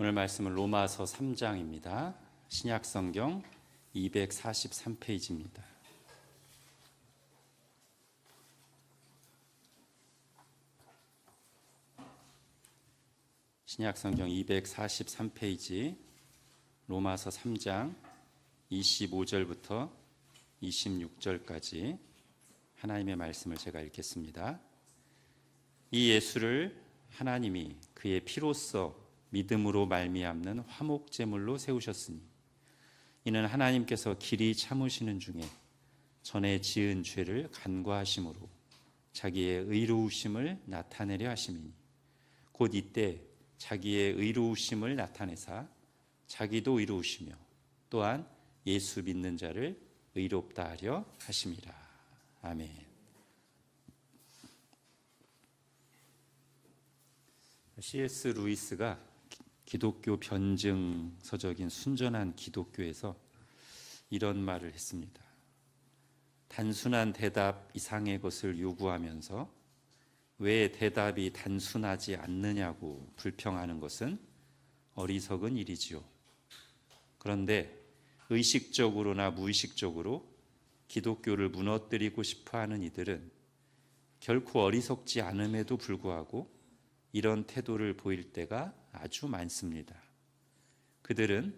오늘 말씀은 로마서 3장입니다. 신약성경 243페이지입니다. 신약성경 243페이지 로마서 3장 25절부터 26절까지 하나님의 말씀을 제가 읽겠습니다. 이 예수를 하나님이 그의 피로써 믿음으로 말미암는 화목제물로 세우셨으니 이는 하나님께서 길이 참으시는 중에 전에 지은 죄를 간과하심으로 자기의 의로우심을 나타내려 하심이니 곧 이때 자기의 의로우심을 나타내사 자기도 의로우시며 또한 예수 믿는 자를 의롭다 하려 하심이라. 아멘. C.S. 루이스가 기독교 변증서적인 순전한 기독교에서 이런 말을 했습니다. 단순한 대답 이상의 것을 요구하면서 왜 대답이 단순하지 않느냐고 불평하는 것은 어리석은 일이지요. 그런데 의식적으로나 무의식적으로 기독교를 무너뜨리고 싶어하는 이들은 결코 어리석지 않음에도 불구하고 이런 태도를 보일 때가 아주 많습니다. 그들은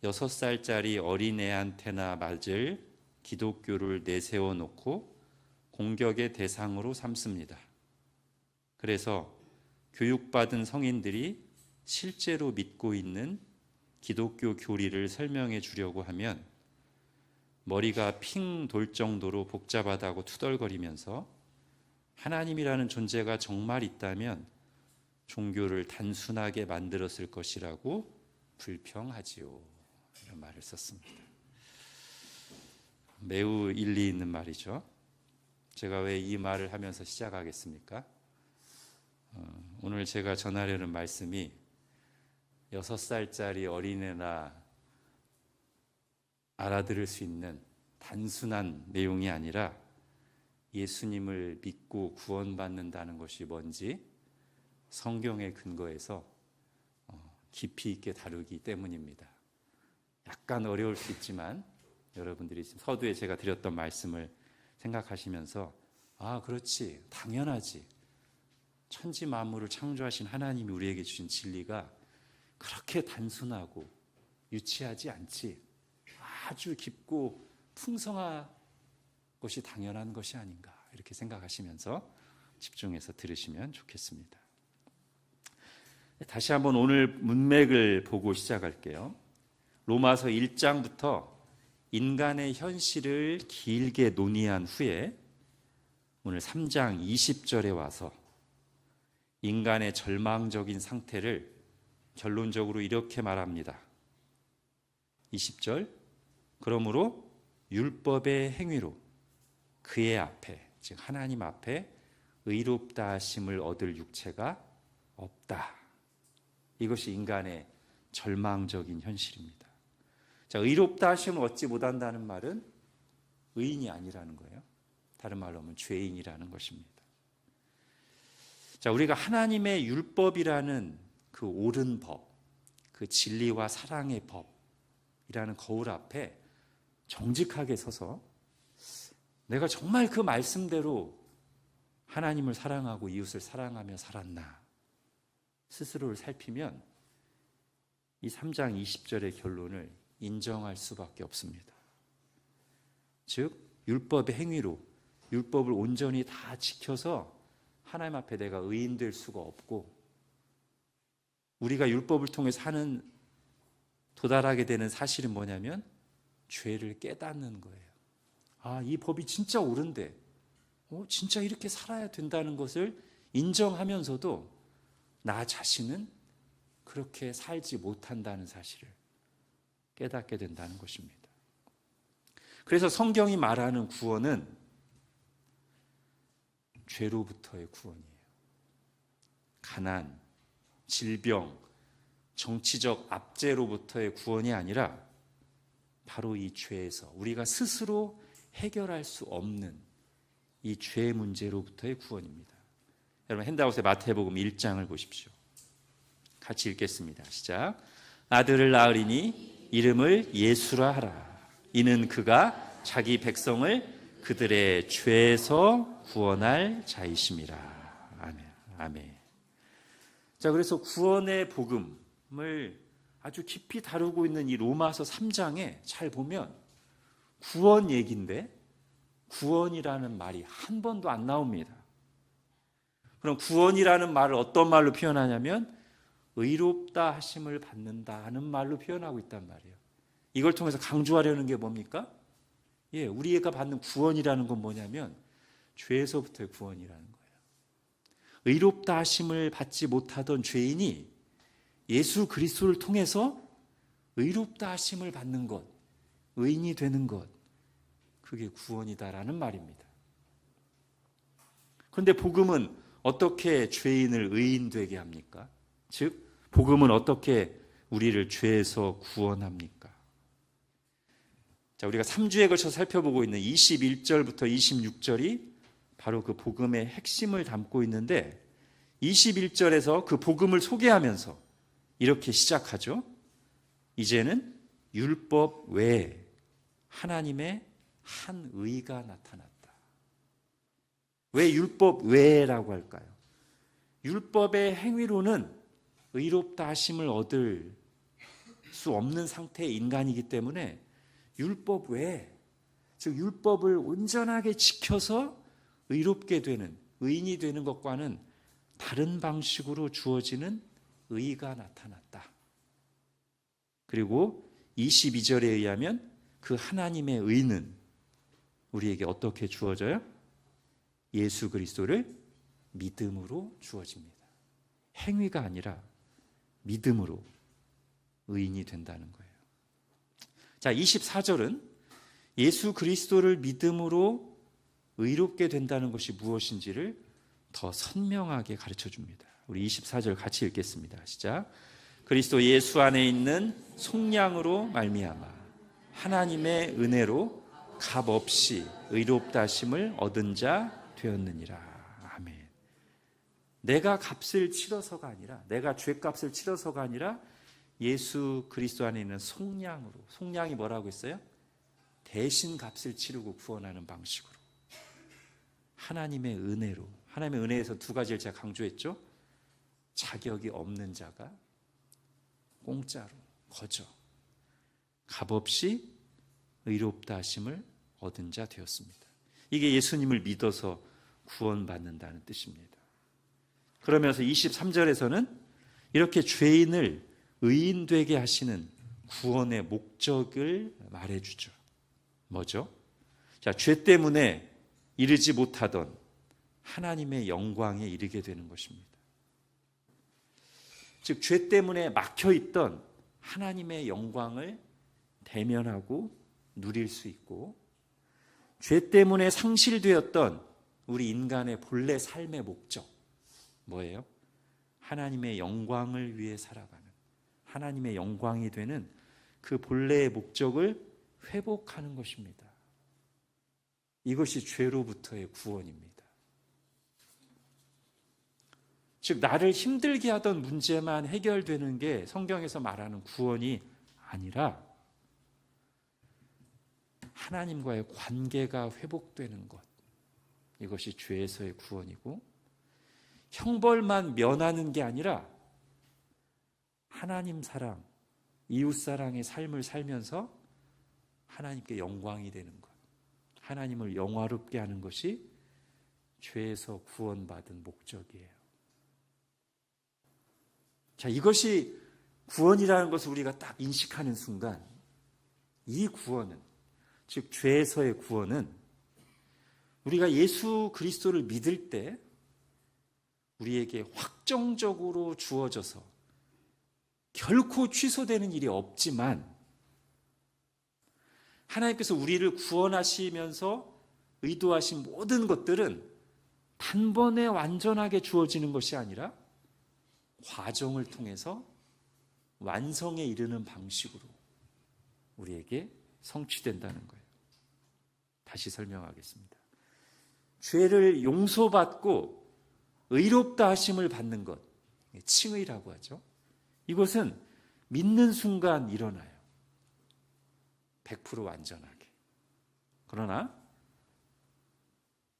6살짜리 어린애한테나 맞을 기독교를 내세워 놓고 공격의 대상으로 삼습니다. 그래서 교육받은 성인들이 실제로 믿고 있는 기독교 교리를 설명해 주려고 하면 머리가 핑 돌 정도로 복잡하다고 투덜거리면서 하나님이라는 존재가 정말 있다면 종교를 단순하게 만들었을 것이라고 불평하지요. 이런 말을 썼습니다. 매우 일리 있는 말이죠. 제가 왜 이 말을 하면서 시작하겠습니까? 오늘 제가 전하려는 말씀이 6살짜리 어린애나 알아들을 수 있는 단순한 내용이 아니라 예수님을 믿고 구원받는다는 것이 뭔지 성경의 근거에서 깊이 있게 다루기 때문입니다. 약간 어려울 수 있지만 여러분들이 지금 서두에 제가 드렸던 말씀을 생각하시면서 아, 그렇지, 당연하지. 천지 만물을 창조하신 하나님이 우리에게 주신 진리가 그렇게 단순하고 유치하지 않지. 아주 깊고 풍성한 것이 당연한 것이 아닌가 이렇게 생각하시면서 집중해서 들으시면 좋겠습니다. 다시 한번 오늘 문맥을 보고 시작할게요. 로마서 1장부터 인간의 현실을 길게 논의한 후에 오늘 3장 20절에 와서 인간의 절망적인 상태를 결론적으로 이렇게 말합니다. 20절, 그러므로 율법의 행위로 그의 앞에, 즉 하나님 앞에 의롭다 하심을 얻을 육체가 없다. 이것이 인간의 절망적인 현실입니다. 자, 의롭다 하심을 얻지 못한다는 말은 의인이 아니라는 거예요. 다른 말로 하면 죄인이라는 것입니다. 자, 우리가 하나님의 율법이라는 그 옳은 법, 그 진리와 사랑의 법이라는 거울 앞에 정직하게 서서 내가 정말 그 말씀대로 하나님을 사랑하고 이웃을 사랑하며 살았나 스스로를 살피면 이 3장 20절의 결론을 인정할 수밖에 없습니다. 즉 율법의 행위로 율법을 온전히 다 지켜서 하나님 앞에 내가 의인 될 수가 없고 우리가 율법을 통해 사는 도달하게 되는 사실은 뭐냐면 죄를 깨닫는 거예요. 아, 이 법이 진짜 옳은데 진짜 이렇게 살아야 된다는 것을 인정하면서도 나 자신은 그렇게 살지 못한다는 사실을 깨닫게 된다는 것입니다. 그래서 성경이 말하는 구원은 죄로부터의 구원이에요. 가난, 질병, 정치적 압제로부터의 구원이 아니라 바로 이 죄에서 우리가 스스로 해결할 수 없는 이 죄 문제로부터의 구원입니다. 여러분 핸드아웃의 마태복음 1장을 보십시오. 같이 읽겠습니다. 시작. 아들을 낳으리니 이름을 예수라 하라. 이는 그가 자기 백성을 그들의 죄에서 구원할 자이심이라. 아멘. 아멘. 자, 그래서 구원의 복음을 아주 깊이 다루고 있는 이 로마서 3장에 잘 보면 구원 얘기인데 구원이라는 말이 한 번도 안 나옵니다. 그럼 구원이라는 말을 어떤 말로 표현하냐면 의롭다 하심을 받는다 하는 말로 표현하고 있단 말이에요. 이걸 통해서 강조하려는 게 뭡니까? 우리가 받는 구원이라는 건 뭐냐면 죄에서부터의 구원이라는 거예요. 의롭다 하심을 받지 못하던 죄인이 예수 그리스도를 통해서 의롭다 하심을 받는 것, 의인이 되는 것, 그게 구원이다라는 말입니다. 그런데 복음은 어떻게 죄인을 의인 되게 합니까? 즉, 복음은 어떻게 우리를 죄에서 구원합니까? 자, 우리가 3주에 걸쳐 살펴보고 있는 21절부터 26절이 바로 그 복음의 핵심을 담고 있는데 21절에서 그 복음을 소개하면서 이렇게 시작하죠. 이제는 율법 외에 하나님의 한 의가 나타났다. 왜 율법 외라고 할까요? 율법의 행위로는 의롭다 하심을 얻을 수 없는 상태의 인간이기 때문에 율법 외에, 즉 율법을 온전하게 지켜서 의롭게 되는, 의인이 되는 것과는 다른 방식으로 주어지는 의가 나타났다. 그리고 22절에 의하면 그 하나님의 의는 우리에게 어떻게 주어져요? 예수 그리스도를 믿음으로 주어집니다. 행위가 아니라 믿음으로 의인이 된다는 거예요. 자, 24절은 예수 그리스도를 믿음으로 의롭게 된다는 것이 무엇인지를 더 선명하게 가르쳐 줍니다. 우리 24절 같이 읽겠습니다. 시작. 그리스도 예수 안에 있는 속량으로 말미암아 하나님의 은혜로 값없이 의롭다 하심을 얻은 자 되었느니라. 아멘. 내가 값을 치러서가 아니라, 내가 죄값을 치러서가 아니라 예수 그리스도 안에 있는 속량으로, 속량이 뭐라고 했어요? 대신 값을 치르고 구원하는 방식으로, 하나님의 은혜로. 하나님의 은혜에서 두 가지를 제가 강조했죠. 자격이 없는 자가 공짜로, 거저 값없이 의롭다 하심을 얻은 자 되었습니다. 이게 예수님을 믿어서 구원받는다는 뜻입니다. 그러면서 23절에서는 이렇게 죄인을 의인 되게 하시는 구원의 목적을 말해주죠. 뭐죠? 자, 죄 때문에 이르지 못하던 하나님의 영광에 이르게 되는 것입니다. 즉, 죄 때문에 막혀있던 하나님의 영광을 대면하고 누릴 수 있고, 죄 때문에 상실되었던 우리 인간의 본래 삶의 목적, 뭐예요? 하나님의 영광을 위해 살아가는, 하나님의 영광이 되는 그 본래의 목적을 회복하는 것입니다. 이것이 죄로부터의 구원입니다. 즉, 나를 힘들게 하던 문제만 해결되는 게 성경에서 말하는 구원이 아니라 하나님과의 관계가 회복되는 것, 이것이 죄에서의 구원이고, 형벌만 면하는 게 아니라 하나님 사랑, 이웃 사랑의 삶을 살면서 하나님께 영광이 되는 것, 하나님을 영화롭게 하는 것이 죄에서 구원받은 목적이에요. 자, 이것이 구원이라는 것을 우리가 딱 인식하는 순간, 이 구원은, 즉 죄에서의 구원은 우리가 예수 그리스도를 믿을 때 우리에게 확정적으로 주어져서 결코 취소되는 일이 없지만, 하나님께서 우리를 구원하시면서 의도하신 모든 것들은 단번에 완전하게 주어지는 것이 아니라 과정을 통해서 완성에 이르는 방식으로 우리에게 성취된다는 거예요. 다시 설명하겠습니다. 죄를 용서받고 의롭다 하심을 받는 것, 칭의라고 하죠. 이것은 믿는 순간 일어나요. 100% 완전하게. 그러나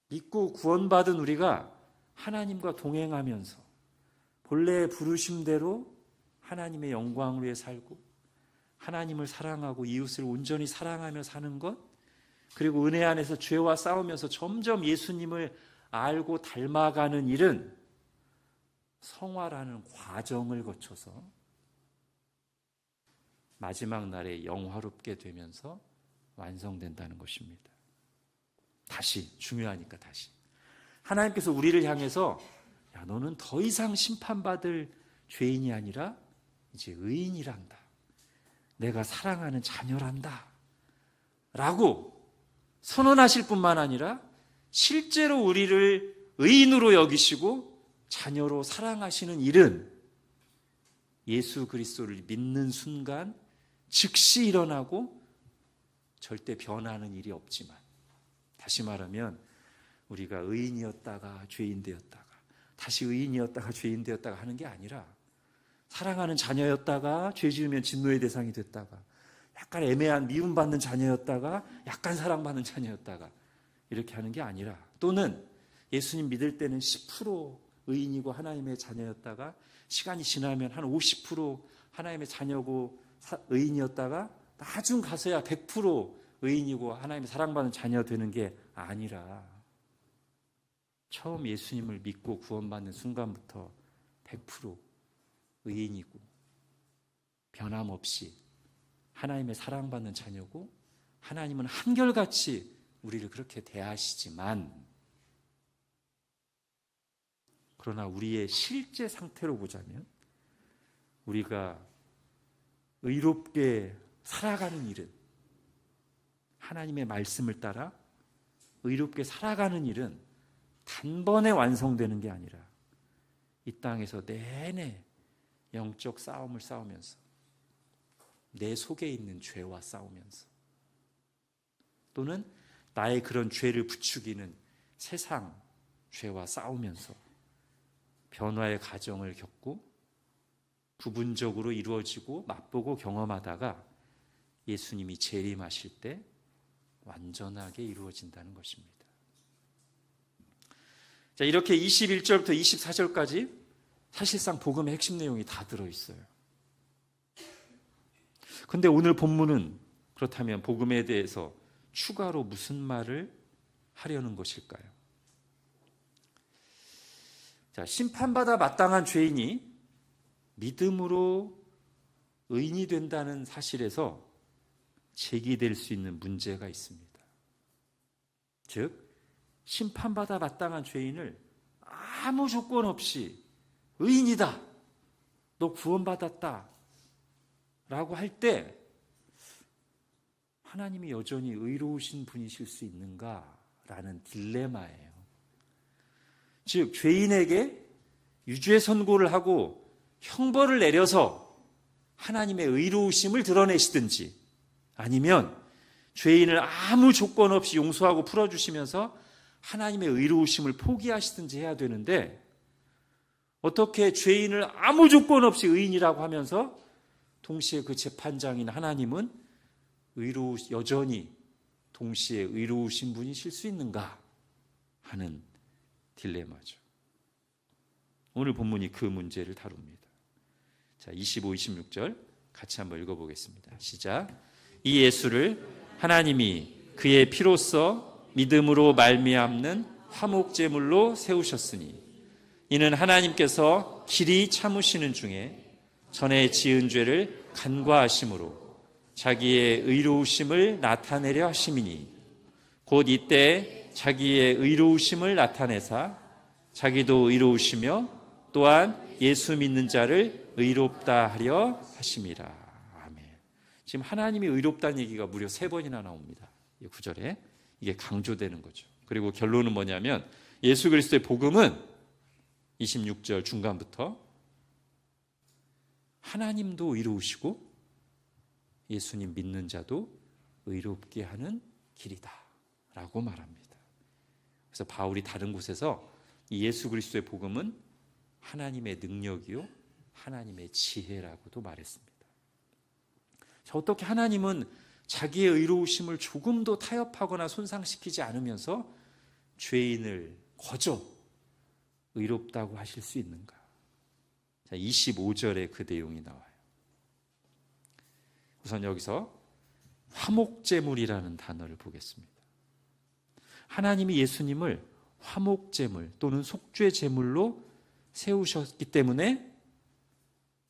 믿고 구원받은 우리가 하나님과 동행하면서 본래의 부르심대로 하나님의 영광을 위해 살고 하나님을 사랑하고 이웃을 온전히 사랑하며 사는 것, 그리고 은혜 안에서 죄와 싸우면서 점점 예수님을 알고 닮아가는 일은 성화라는 과정을 거쳐서 마지막 날에 영화롭게 되면서 완성된다는 것입니다. 다시, 중요하니까 다시. 하나님께서 우리를 향해서 야, 너는 더 이상 심판받을 죄인이 아니라 이제 의인이란다. 내가 사랑하는 자녀란다. 라고 선언하실 뿐만 아니라 실제로 우리를 의인으로 여기시고 자녀로 사랑하시는 일은 예수 그리스도를 믿는 순간 즉시 일어나고 절대 변하는 일이 없지만, 다시 말하면 우리가 의인이었다가 죄인 되었다가 다시 의인이었다가 죄인 되었다가 하는 게 아니라 사랑하는 자녀였다가 죄 지으면 진노의 대상이 됐다가 약간 애매한 미움받는 자녀였다가 약간 사랑받는 자녀였다가 이렇게 하는 게 아니라, 또는 예수님 믿을 때는 10% 의인이고 하나님의 자녀였다가 시간이 지나면 한 50% 하나님의 자녀고 의인이었다가 나중 가서야 100% 의인이고 하나님의 사랑받는 자녀 되는 게 아니라 처음 예수님을 믿고 구원받는 순간부터 100% 의인이고 변함없이 하나님의 사랑받는 자녀고, 하나님은 한결같이 우리를 그렇게 대하시지만, 그러나 우리의 실제 상태로 보자면 우리가 의롭게 살아가는 일은, 하나님의 말씀을 따라 의롭게 살아가는 일은 단번에 완성되는 게 아니라 이 땅에서 내내 영적 싸움을 싸우면서 내 속에 있는 죄와 싸우면서, 또는 나의 그런 죄를 부추기는 세상 죄와 싸우면서 변화의 과정을 겪고 부분적으로 이루어지고 맛보고 경험하다가 예수님이 재림하실 때 완전하게 이루어진다는 것입니다. 자, 이렇게 21절부터 24절까지 사실상 복음의 핵심 내용이 다 들어있어요. 근데 오늘 본문은 그렇다면 복음에 대해서 추가로 무슨 말을 하려는 것일까요? 자, 심판받아 마땅한 죄인이 믿음으로 의인이 된다는 사실에서 제기될 수 있는 문제가 있습니다. 즉, 심판받아 마땅한 죄인을 아무 조건 없이 의인이다, 너 구원받았다 라고 할 때 하나님이 여전히 의로우신 분이실 수 있는가라는 딜레마예요. 즉, 죄인에게 유죄 선고를 하고 형벌을 내려서 하나님의 의로우심을 드러내시든지, 아니면 죄인을 아무 조건 없이 용서하고 풀어주시면서 하나님의 의로우심을 포기하시든지 해야 되는데, 어떻게 죄인을 아무 조건 없이 의인이라고 하면서 동시에 그 재판장인 하나님은 여전히 동시에 의로우신 분이실 수 있는가 하는 딜레마죠. 오늘 본문이 그 문제를 다룹니다. 자, 25, 26절 같이 한번 읽어보겠습니다. 시작. 이 예수를 하나님이 그의 피로써 믿음으로 말미암는 화목제물로 세우셨으니, 이는 하나님께서 길이 참으시는 중에 전에 지은 죄를 간과하심으로 자기의 의로우심을 나타내려 하심이니, 곧 이때 자기의 의로우심을 나타내사 자기도 의로우시며 또한 예수 믿는 자를 의롭다 하려 하심이라. 아멘. 지금 하나님이 의롭다는 얘기가 무려 3번이나 나옵니다. 이 9절에 이게 강조되는 거죠. 그리고 결론은 뭐냐면 예수 그리스도의 복음은 26절 중간부터 하나님도 의로우시고 예수님 믿는 자도 의롭게 하는 길이다 라고 말합니다. 그래서 바울이 다른 곳에서 이 예수 그리스도의 복음은 하나님의 능력이요 하나님의 지혜라고도 말했습니다. 자, 어떻게 하나님은 자기의 의로우심을 조금도 타협하거나 손상시키지 않으면서 죄인을 거저 의롭다고 하실 수 있는가? 자, 25절에 그 내용이 나와요. 우선 여기서 화목제물이라는 단어를 보겠습니다. 하나님이 예수님을 화목제물 또는 속죄제물로 세우셨기 때문에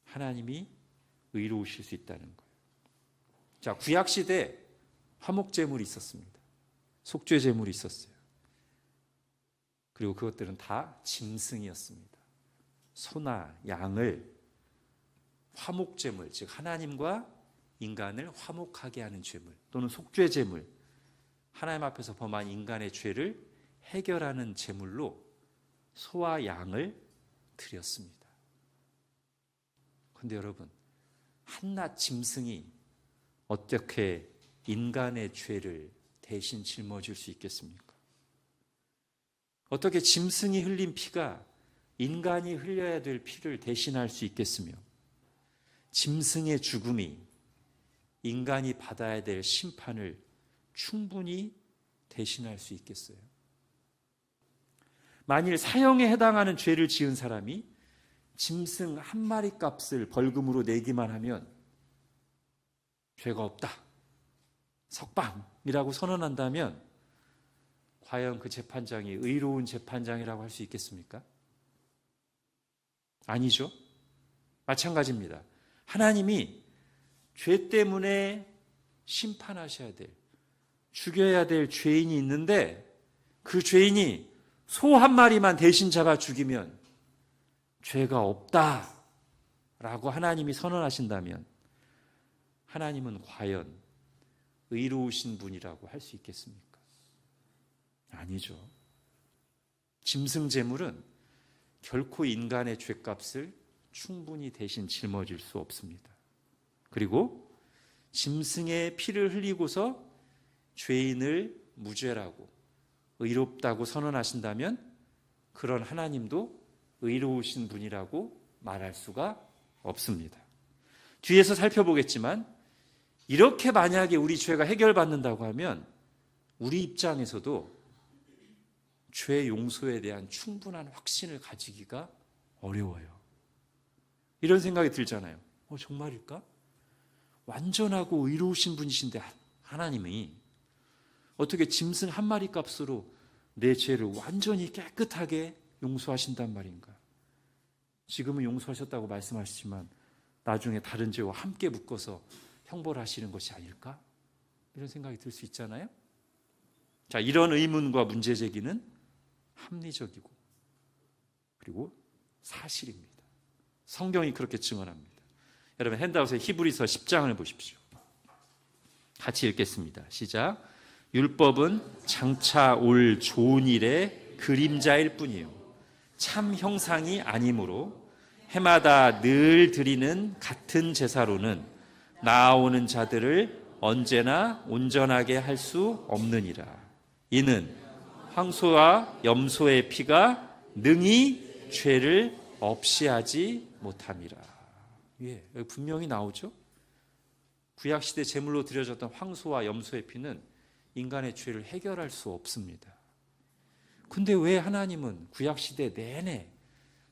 하나님이 의로우실 수 있다는 거예요. 자, 구약시대 화목제물이 있었습니다. 속죄제물이 있었어요. 그리고 그것들은 다 짐승이었습니다. 소나 양을 화목제물, 즉 하나님과 인간을 화목하게 하는 제물 또는 속죄제물, 하나님 앞에서 범한 인간의 죄를 해결하는 제물로 소와 양을 드렸습니다. 그런데 여러분, 한낱 짐승이 어떻게 인간의 죄를 대신 짊어질 수 있겠습니까? 어떻게 짐승이 흘린 피가 인간이 흘려야 될 피를 대신할 수 있겠으며, 짐승의 죽음이 인간이 받아야 될 심판을 충분히 대신할 수 있겠어요? 만일 사형에 해당하는 죄를 지은 사람이 짐승 한 마리 값을 벌금으로 내기만 하면 죄가 없다, 석방이라고 선언한다면 과연 그 재판장이 의로운 재판장이라고 할 수 있겠습니까? 아니죠. 마찬가지입니다. 하나님이 죄 때문에 심판하셔야 될, 죽여야 될 죄인이 있는데 그 죄인이 소 한 마리만 대신 잡아 죽이면 죄가 없다라고 하나님이 선언하신다면 하나님은 과연 의로우신 분이라고 할 수 있겠습니까? 아니죠. 짐승 제물은 결코 인간의 죄값을 충분히 대신 짊어질 수 없습니다. 그리고 짐승의 피를 흘리고서 죄인을 무죄라고 의롭다고 선언하신다면 그런 하나님도 의로우신 분이라고 말할 수가 없습니다. 뒤에서 살펴보겠지만 이렇게 만약에 우리 죄가 해결받는다고 하면 우리 입장에서도 죄 용서에 대한 충분한 확신을 가지기가 어려워요. 이런 생각이 들잖아요. 정말일까? 완전하고 의로우신 분이신데 하나님이 어떻게 짐승 한 마리 값으로 내 죄를 완전히 깨끗하게 용서하신단 말인가? 지금은 용서하셨다고 말씀하시지만 나중에 다른 죄와 함께 묶어서 형벌하시는 것이 아닐까? 이런 생각이 들 수 있잖아요. 자, 이런 의문과 문제 제기는 합리적이고 그리고 사실입니다. 성경이 그렇게 증언합니다. 여러분, 핸드아웃에 히브리서 10장을 보십시오. 같이 읽겠습니다. 시작. 율법은 장차 올 좋은 일의 그림자일 뿐이요 참 형상이 아니므로 해마다 늘 드리는 같은 제사로는 나아오는 자들을 언제나 온전하게 할 수 없느니라. 이는 황소와 염소의 피가 능히 죄를 없이 하지 못함이라. 예, 여기 분명히 나오죠. 구약시대 제물로 드려졌던 황소와 염소의 피는 인간의 죄를 해결할 수 없습니다. 근데 왜 하나님은 구약시대 내내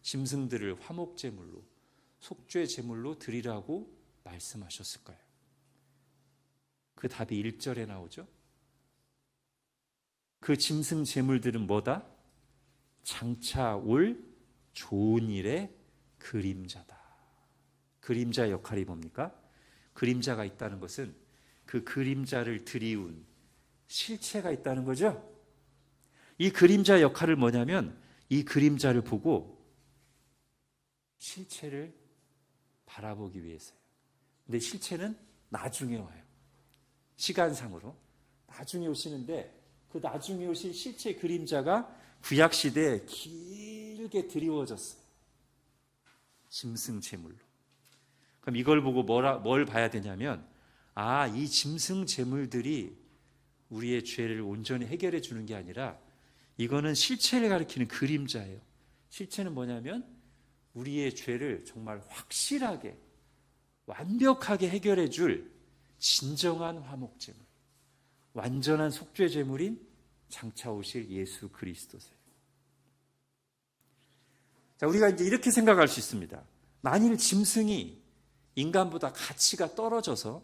짐승들을 화목제물로, 속죄제물로 드리라고 말씀하셨을까요? 그 답이 1절에 나오죠. 그 짐승 제물들은 뭐다? 장차 올 좋은 일의 그림자다. 그림자의 역할이 뭡니까? 그림자가 있다는 것은 그 그림자를 드리운 실체가 있다는 거죠. 이 그림자 역할을 뭐냐면 이 그림자를 보고 실체를 바라보기 위해서요. 근데 실체는 나중에 와요. 시간상으로 나중에 오시는데 그 나중에 오실 실체 그림자가 구약시대에 길게 드리워졌어요. 짐승 제물로. 그럼 이걸 보고 뭘 봐야 되냐면 이 짐승 제물들이 우리의 죄를 온전히 해결해 주는 게 아니라 이거는 실체를 가리키는 그림자예요. 실체는 뭐냐면 우리의 죄를 정말 확실하게 완벽하게 해결해 줄 진정한 화목제물, 완전한 속죄 제물인 장차 오실 예수 그리스도세요. 자, 우리가 이제 이렇게 생각할 수 있습니다. 만일 짐승이 인간보다 가치가 떨어져서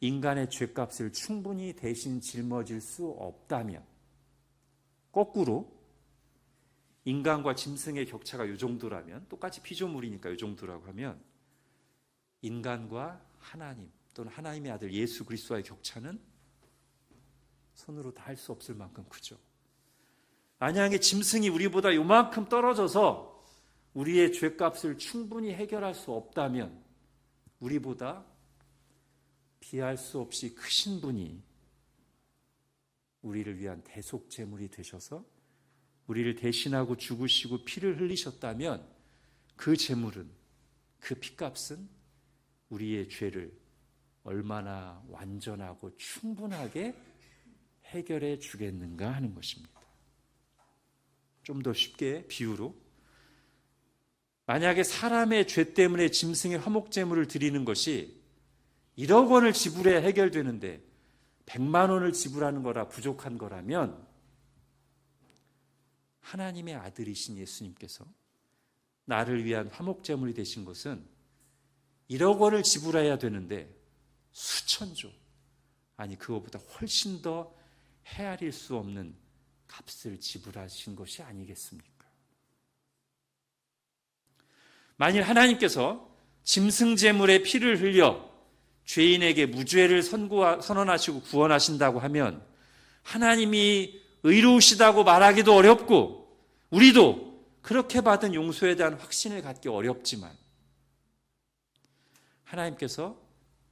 인간의 죄값을 충분히 대신 짊어질 수 없다면, 거꾸로 인간과 짐승의 격차가 이 정도라면, 똑같이 피조물이니까 이 정도라고 하면 인간과 하나님 또는 하나님의 아들 예수 그리스도와의 격차는 손으로 다 할 수 없을 만큼 크죠. 만약에 짐승이 우리보다 요만큼 떨어져서 우리의 죄값을 충분히 해결할 수 없다면 우리보다 비할 수 없이 크신 분이 우리를 위한 대속제물이 되셔서 우리를 대신하고 죽으시고 피를 흘리셨다면 그 제물은, 그 피값은 우리의 죄를 얼마나 완전하고 충분하게 해결해 주겠는가 하는 것입니다. 좀 더 쉽게 비유로, 만약에 사람의 죄 때문에 짐승의 화목제물을 드리는 것이 1억 원을 지불해야 해결되는데 100만 원을 지불하는 거라 부족한 거라면 하나님의 아들이신 예수님께서 나를 위한 화목제물이 되신 것은 1억 원을 지불해야 되는데 수천조, 아니 그거보다 훨씬 더 헤아릴 수 없는 값을 지불하신 것이 아니겠습니까? 만일 하나님께서 짐승 제물의 피를 흘려 죄인에게 무죄를 선언하시고 구원하신다고 하면 하나님이 의로우시다고 말하기도 어렵고 우리도 그렇게 받은 용서에 대한 확신을 갖기 어렵지만 하나님께서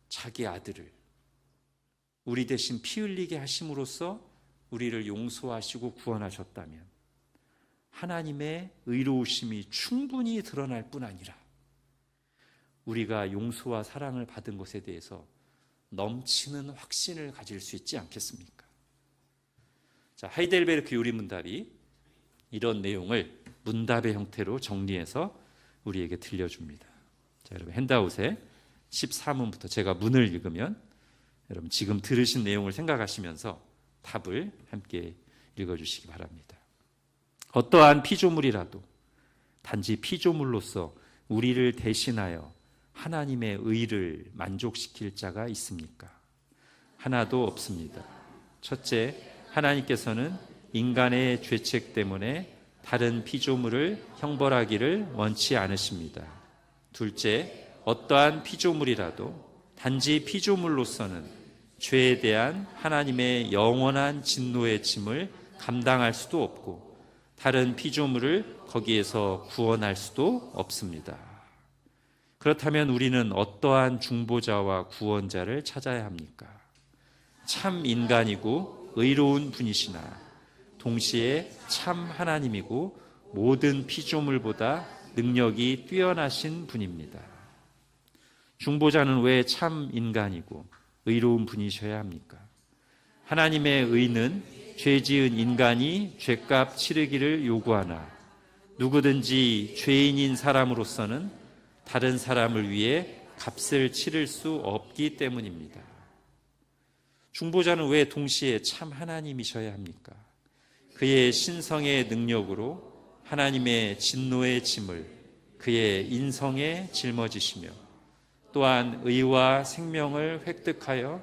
자기 아들을 우리 대신 피 흘리게 하심으로써 우리를 용서하시고 구원하셨다면 하나님의 의로우심이 충분히 드러날 뿐 아니라 우리가 용서와 사랑을 받은 것에 대해서 넘치는 확신을 가질 수 있지 않겠습니까? 자, 하이델베르크 요리문답이 이런 내용을 문답의 형태로 정리해서 우리에게 들려줍니다. 자, 여러분 핸드아웃에 14문부터 제가 문을 읽으면 여러분 지금 들으신 내용을 생각하시면서 답을 함께 읽어주시기 바랍니다. 어떠한 피조물이라도 단지 피조물로서 우리를 대신하여 하나님의 의를 만족시킬 자가 있습니까? 하나도 없습니다. 첫째, 하나님께서는 인간의 죄책 때문에 다른 피조물을 형벌하기를 원치 않으십니다. 둘째, 어떠한 피조물이라도 단지 피조물로서는 죄에 대한 하나님의 영원한 진노의 짐을 감당할 수도 없고 다른 피조물을 거기에서 구원할 수도 없습니다. 그렇다면 우리는 어떠한 중보자와 구원자를 찾아야 합니까? 참 인간이고 의로운 분이시나 동시에 참 하나님이고 모든 피조물보다 능력이 뛰어나신 분입니다. 중보자는 왜 참 인간이고 의로운 분이셔야 합니까? 하나님의 의는 죄 지은 인간이 죄값 치르기를 요구하나 누구든지 죄인인 사람으로서는 다른 사람을 위해 값을 치를 수 없기 때문입니다. 중보자는 왜 동시에 참 하나님이셔야 합니까? 그의 신성의 능력으로 하나님의 진노의 짐을 그의 인성에 짊어지시며 또한 의와 생명을 획득하여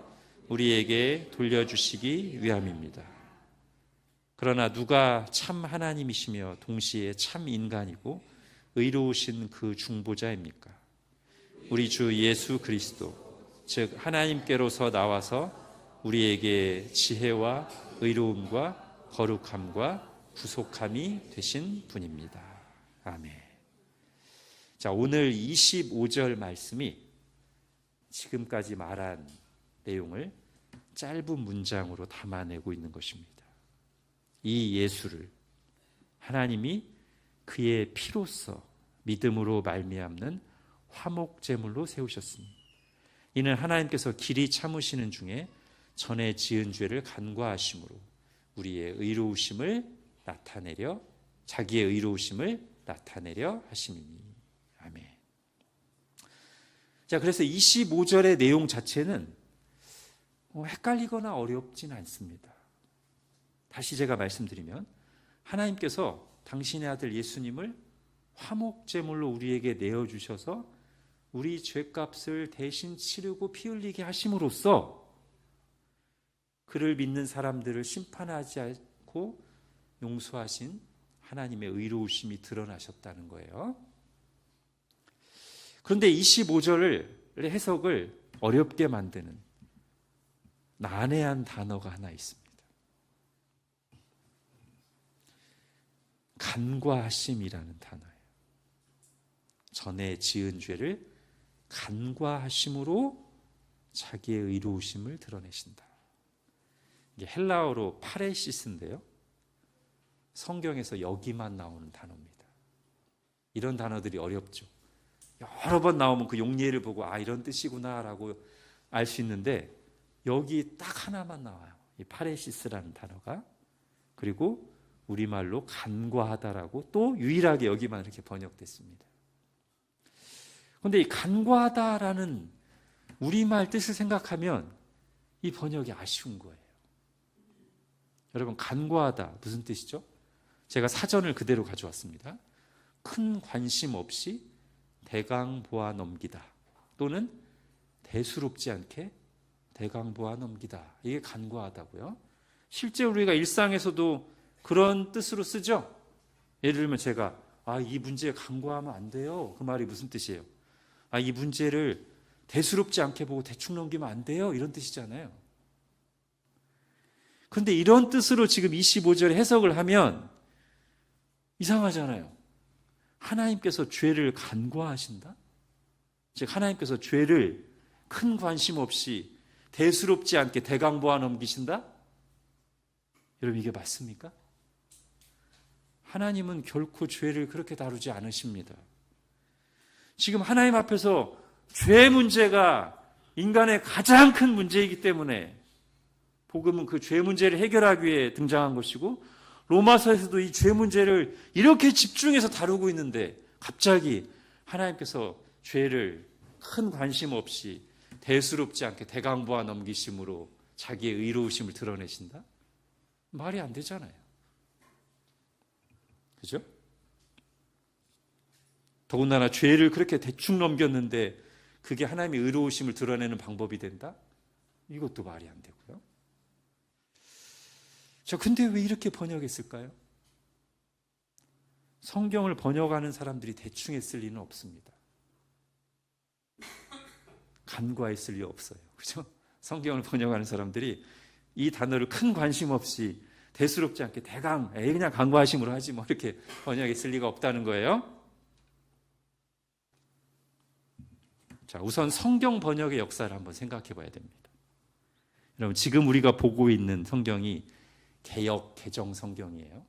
우리에게 돌려주시기 위함입니다. 그러나 누가 참 하나님이시며 동시에 참 인간이고 의로우신 그 중보자입니까? 우리 주 예수 그리스도, 즉 하나님께로서 나와서 우리에게 지혜와 의로움과 거룩함과 구속함이 되신 분입니다. 아멘. 자, 오늘 25절 말씀이 지금까지 말한 내용을 짧은 문장으로 담아내고 있는 것입니다. 이 예수를 하나님이 그의 피로써 믿음으로 말미암는 화목제물로 세우셨습니다. 이는 하나님께서 길이 참으시는 중에 전에 지은 죄를 간과하심으로 우리의 의로우심을 나타내려 자기의 의로우심을 나타내려 하심이니. 자, 그래서 25절의 내용 자체는 헷갈리거나 어렵진 않습니다. 다시 제가 말씀드리면 하나님께서 당신의 아들 예수님을 화목제물로 우리에게 내어주셔서 우리 죄값을 대신 치르고 피 흘리게 하심으로써 그를 믿는 사람들을 심판하지 않고 용서하신 하나님의 의로우심이 드러나셨다는 거예요. 그런데 25절의 해석을 어렵게 만드는 난해한 단어가 하나 있습니다. 간과하심이라는 단어예요. 전에 지은 죄를 간과하심으로 자기의 의로우심을 드러내신다. 이게 헬라어로 파레시스인데요. 성경에서 여기만 나오는 단어입니다. 이런 단어들이 어렵죠. 여러 번 나오면 그 용례를 보고 이런 뜻이구나라고 알 수 있는데 여기 딱 하나만 나와요. 이 파레시스라는 단어가. 그리고 우리말로 간과하다라고 또 유일하게 여기만 이렇게 번역됐습니다. 그런데 이 간과하다라는 우리말 뜻을 생각하면 이 번역이 아쉬운 거예요. 여러분, 간과하다 무슨 뜻이죠? 제가 사전을 그대로 가져왔습니다. 큰 관심 없이 대강 보아 넘기다, 또는 대수롭지 않게 대강 보아 넘기다. 이게 간과하다고요. 실제 우리가 일상에서도 그런 뜻으로 쓰죠. 예를 들면 제가 이 문제에 간과하면 안 돼요. 그 말이 무슨 뜻이에요? 이 문제를 대수롭지 않게 보고 대충 넘기면 안 돼요. 이런 뜻이잖아요. 그런데 이런 뜻으로 지금 25절 해석을 하면 이상하잖아요. 하나님께서 죄를 간과하신다? 즉 하나님께서 죄를 큰 관심 없이 대수롭지 않게 대강보아 넘기신다? 여러분, 이게 맞습니까? 하나님은 결코 죄를 그렇게 다루지 않으십니다. 지금 하나님 앞에서 죄 문제가 인간의 가장 큰 문제이기 때문에 복음은 그 죄 문제를 해결하기 위해 등장한 것이고, 로마서에서도 이 죄 문제를 이렇게 집중해서 다루고 있는데 갑자기 하나님께서 죄를 큰 관심 없이 대수롭지 않게 대강보아 넘기심으로 자기의 의로우심을 드러내신다? 말이 안 되잖아요. 그죠? 더군다나 죄를 그렇게 대충 넘겼는데 그게 하나님의 의로우심을 드러내는 방법이 된다? 이것도 말이 안 되고요. 자, 근데 왜 이렇게 번역했을까요? 성경을 번역하는 사람들이 대충 했을 리는 없습니다. 간과했을 리 없어요. 그죠? 성경을 번역하는 사람들이 이 단어를 큰 관심 없이 대수롭지 않게 대강 그냥 간과하심으로 하지 뭐 이렇게 번역했을 리가 없다는 거예요. 자, 우선 성경 번역의 역사를 한번 생각해 봐야 됩니다. 여러분, 지금 우리가 보고 있는 성경이 개역 개정 성경이에요.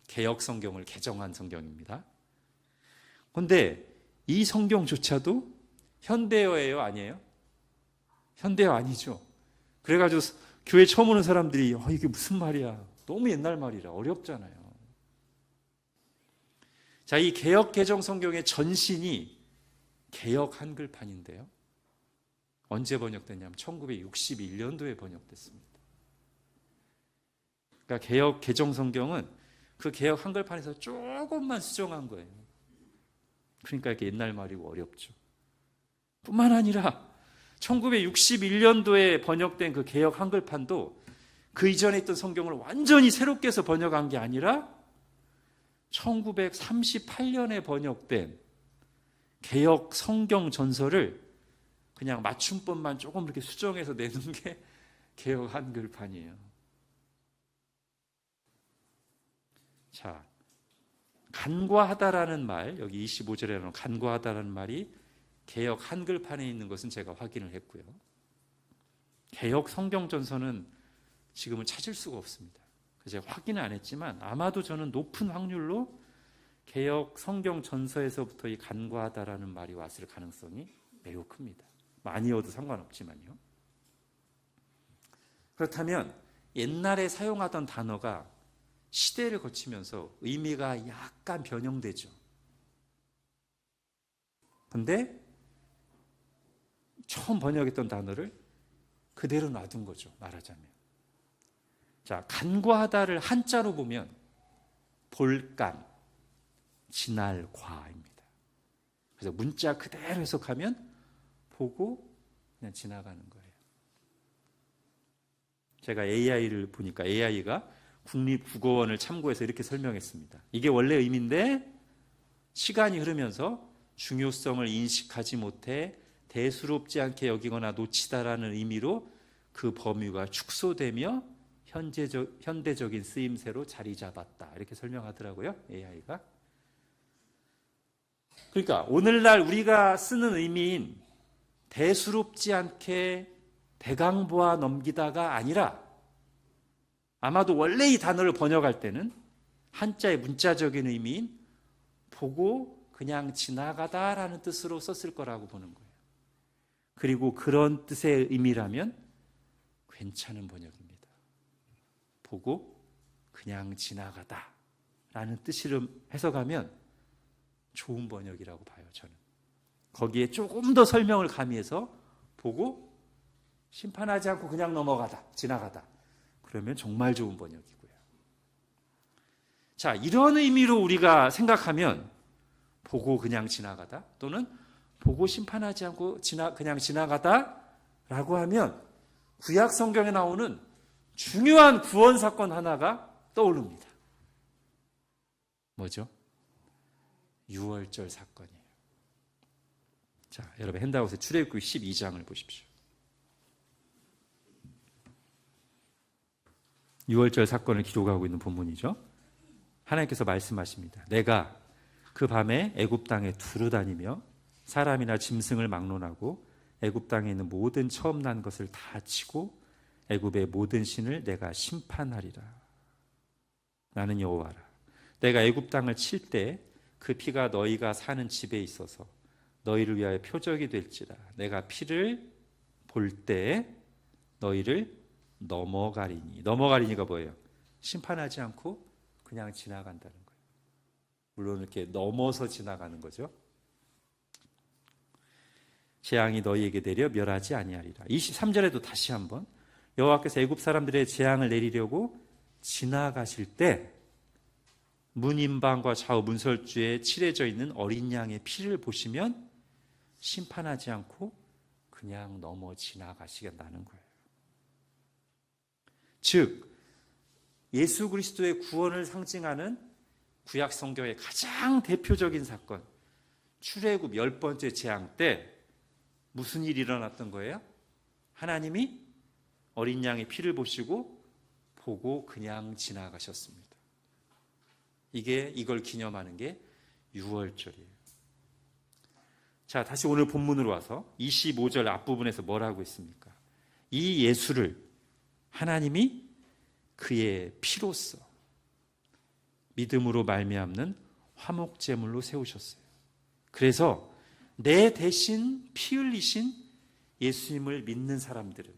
개역 성경을 개정한 성경입니다. 그런데 이 성경조차도 현대어예요, 아니에요? 현대어 아니죠. 그래가지고 교회 처음 오는 사람들이 이게 무슨 말이야? 너무 옛날 말이라 어렵잖아요. 자, 이 개역 개정 성경의 전신이 개역 한글판인데요. 언제 번역됐냐면 1961년도에 번역됐습니다. 그러니까 개역 개정 성경은 그 개역 한글판에서 조금만 수정한 거예요. 그러니까 이렇게 옛날 말이고 어렵죠. 뿐만 아니라 1961년도에 번역된 그 개역 한글판도 그 이전에 있던 성경을 완전히 새롭게 해서 번역한 게 아니라 1938년에 번역된 개역 성경 전설을 그냥 맞춤법만 조금 이렇게 수정해서 내는 게 개역 한글판이에요. 자, 간과하다라는 말, 여기 25절에 나오는 간과하다라는 말이 개역 한글판에 있는 것은 제가 확인을 했고요. 개역 성경 전서는 지금은 찾을 수가 없습니다. 그래서 제가 확인은 안 했지만 아마도 저는 높은 확률로 개역 성경 전서에서부터 이 간과하다라는 말이 왔을 가능성이 매우 큽니다. 아니어도 상관없지만요. 그렇다면 옛날에 사용하던 단어가 시대를 거치면서 의미가 약간 변형되죠. 근데 처음 번역했던 단어를 그대로 놔둔 거죠, 말하자면. 자, 간과하다를 한자로 보면 볼간, 지날과입니다. 그래서 문자 그대로 해석하면 보고 그냥 지나가는 거예요. 제가 AI를 보니까 AI가 국립국어원을 참고해서 이렇게 설명했습니다. 이게 원래 의미인데 시간이 흐르면서 중요성을 인식하지 못해 대수롭지 않게 여기거나 놓치다라는 의미로 그 범위가 축소되며 현대적인 쓰임새로 자리 잡았다. 이렇게 설명하더라고요, AI가. 그러니까 오늘날 우리가 쓰는 의미인 대수롭지 않게 대강보아 넘기다가 아니라 아마도 원래 이 단어를 번역할 때는 한자의 문자적인 의미인 보고 그냥 지나가다라는 뜻으로 썼을 거라고 보는 거예요. 그리고 그런 뜻의 의미라면 괜찮은 번역입니다. 보고 그냥 지나가다라는 뜻으로 해석하면 좋은 번역이라고 봐요, 저는. 거기에 조금 더 설명을 가미해서 보고 심판하지 않고 그냥 넘어가다, 지나가다. 그러면 정말 좋은 번역이고요. 자, 이런 의미로 우리가 생각하면 보고 그냥 지나가다 또는 보고 심판하지 않고 그냥 지나가다라고 하면 구약 성경에 나오는 중요한 구원 사건 하나가 떠오릅니다. 뭐죠? 유월절 사건이에요. 자, 여러분 핸드아웃에 출애굽기 12장을 보십시오. 유월절 사건을 기록하고 있는 본문이죠. 하나님께서 말씀하십니다. 내가 그 밤에 애굽 땅에 두루 다니며 사람이나 짐승을 막론하고 애굽 땅에 있는 모든 처음 난 것을 다 치고 애굽의 모든 신을 내가 심판하리라. 나는 여호와라. 내가 애굽 땅을 칠 때 그 피가 너희가 사는 집에 있어서 너희를 위하여 표적이 될지라. 내가 피를 볼 때 너희를 넘어가리니. 넘어가리니가 뭐예요? 심판하지 않고 그냥 지나간다는 거예요. 물론 이렇게 넘어서 지나가는 거죠. 재앙이 너희에게 내려 멸하지 아니하리라. 23절에도 다시 한번 여호와께서 애굽 사람들의 재앙을 내리려고 지나가실 때 문인방과 좌우 문설주에 칠해져 있는 어린 양의 피를 보시면 심판하지 않고 그냥 넘어 지나가시겠다는 거예요. 즉 예수 그리스도의 구원을 상징하는 구약 성경의 가장 대표적인 사건, 출애굽 10번째 재앙 때 무슨 일이 일어났던 거예요? 하나님이 어린 양의 피를 보시고 보고 그냥 지나가셨습니다. 이걸 기념하는 게 유월절이에요. 자, 다시 오늘 본문으로 와서 25절 앞부분에서 뭐라고 했습니까? 이 예수를 하나님이 그의 피로써 믿음으로 말미암는 화목제물로 세우셨어요. 그래서 내 대신 피 흘리신 예수님을 믿는 사람들은,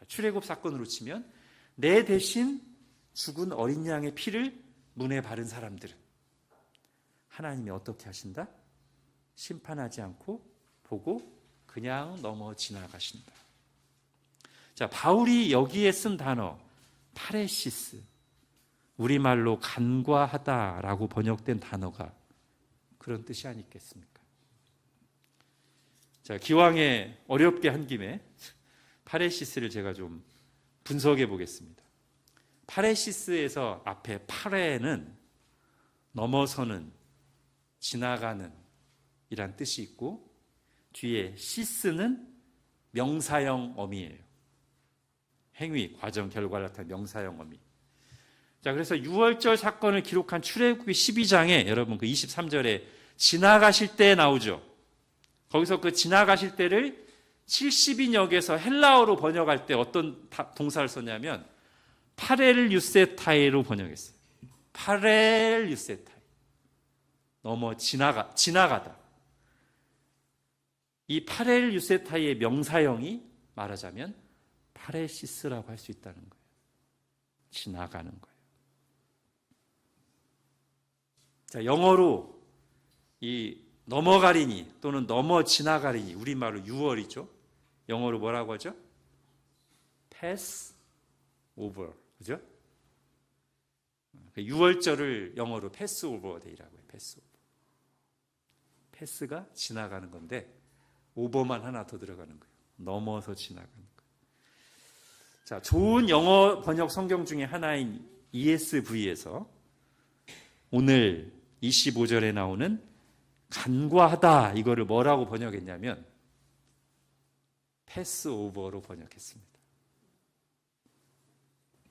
출애굽 사건으로 치면 내 대신 죽은 어린 양의 피를 문에 바른 사람들은 하나님이 어떻게 하신다? 심판하지 않고 보고 그냥 넘어 지나가신다. 자, 바울이 여기에 쓴 단어 파레시스, 우리말로 간과하다라고 번역된 단어가 그런 뜻이 아니겠습니까? 자, 기왕에 어렵게 한 김에 파레시스를 제가 좀 분석해 보겠습니다. 파레시스에서 앞에 파레는 넘어서는, 지나가는 이란 뜻이 있고 뒤에 시스는 명사형 어미예요. 행위, 과정, 결과를 나타낸 명사형 어미. 자, 그래서 유월절 사건을 기록한 출애굽기 12장에 여러분 그 23절에 지나가실 때 나오죠. 거기서 그 지나가실 때를 70인역에서 헬라어로 번역할 때 어떤 동사를 썼냐면 파렐 유세타이로 번역했어요. 파렐 유세타이. 넘어 지나가다. 이 파렐 유세타이의 명사형이 말하자면 파레시스라고 할 수 있다는 거예요. 지나가는 거예요. 자, 영어로 이 넘어가리니 또는 넘어 지나가리니, 우리말로 유월이죠. 영어로 뭐라고 하죠? pass over. 그죠? 유월절을 영어로 pass over day라고 해요. pass over. 패스가 지나가는 건데 오버만 하나 더 들어가는 거예요. 넘어서 지나가는 거예요. 자, 좋은 영어 번역 성경 중에 하나인 ESV에서 오늘 25절에 나오는 간과하다, 이거를 뭐라고 번역했냐면 패스오버로 번역했습니다.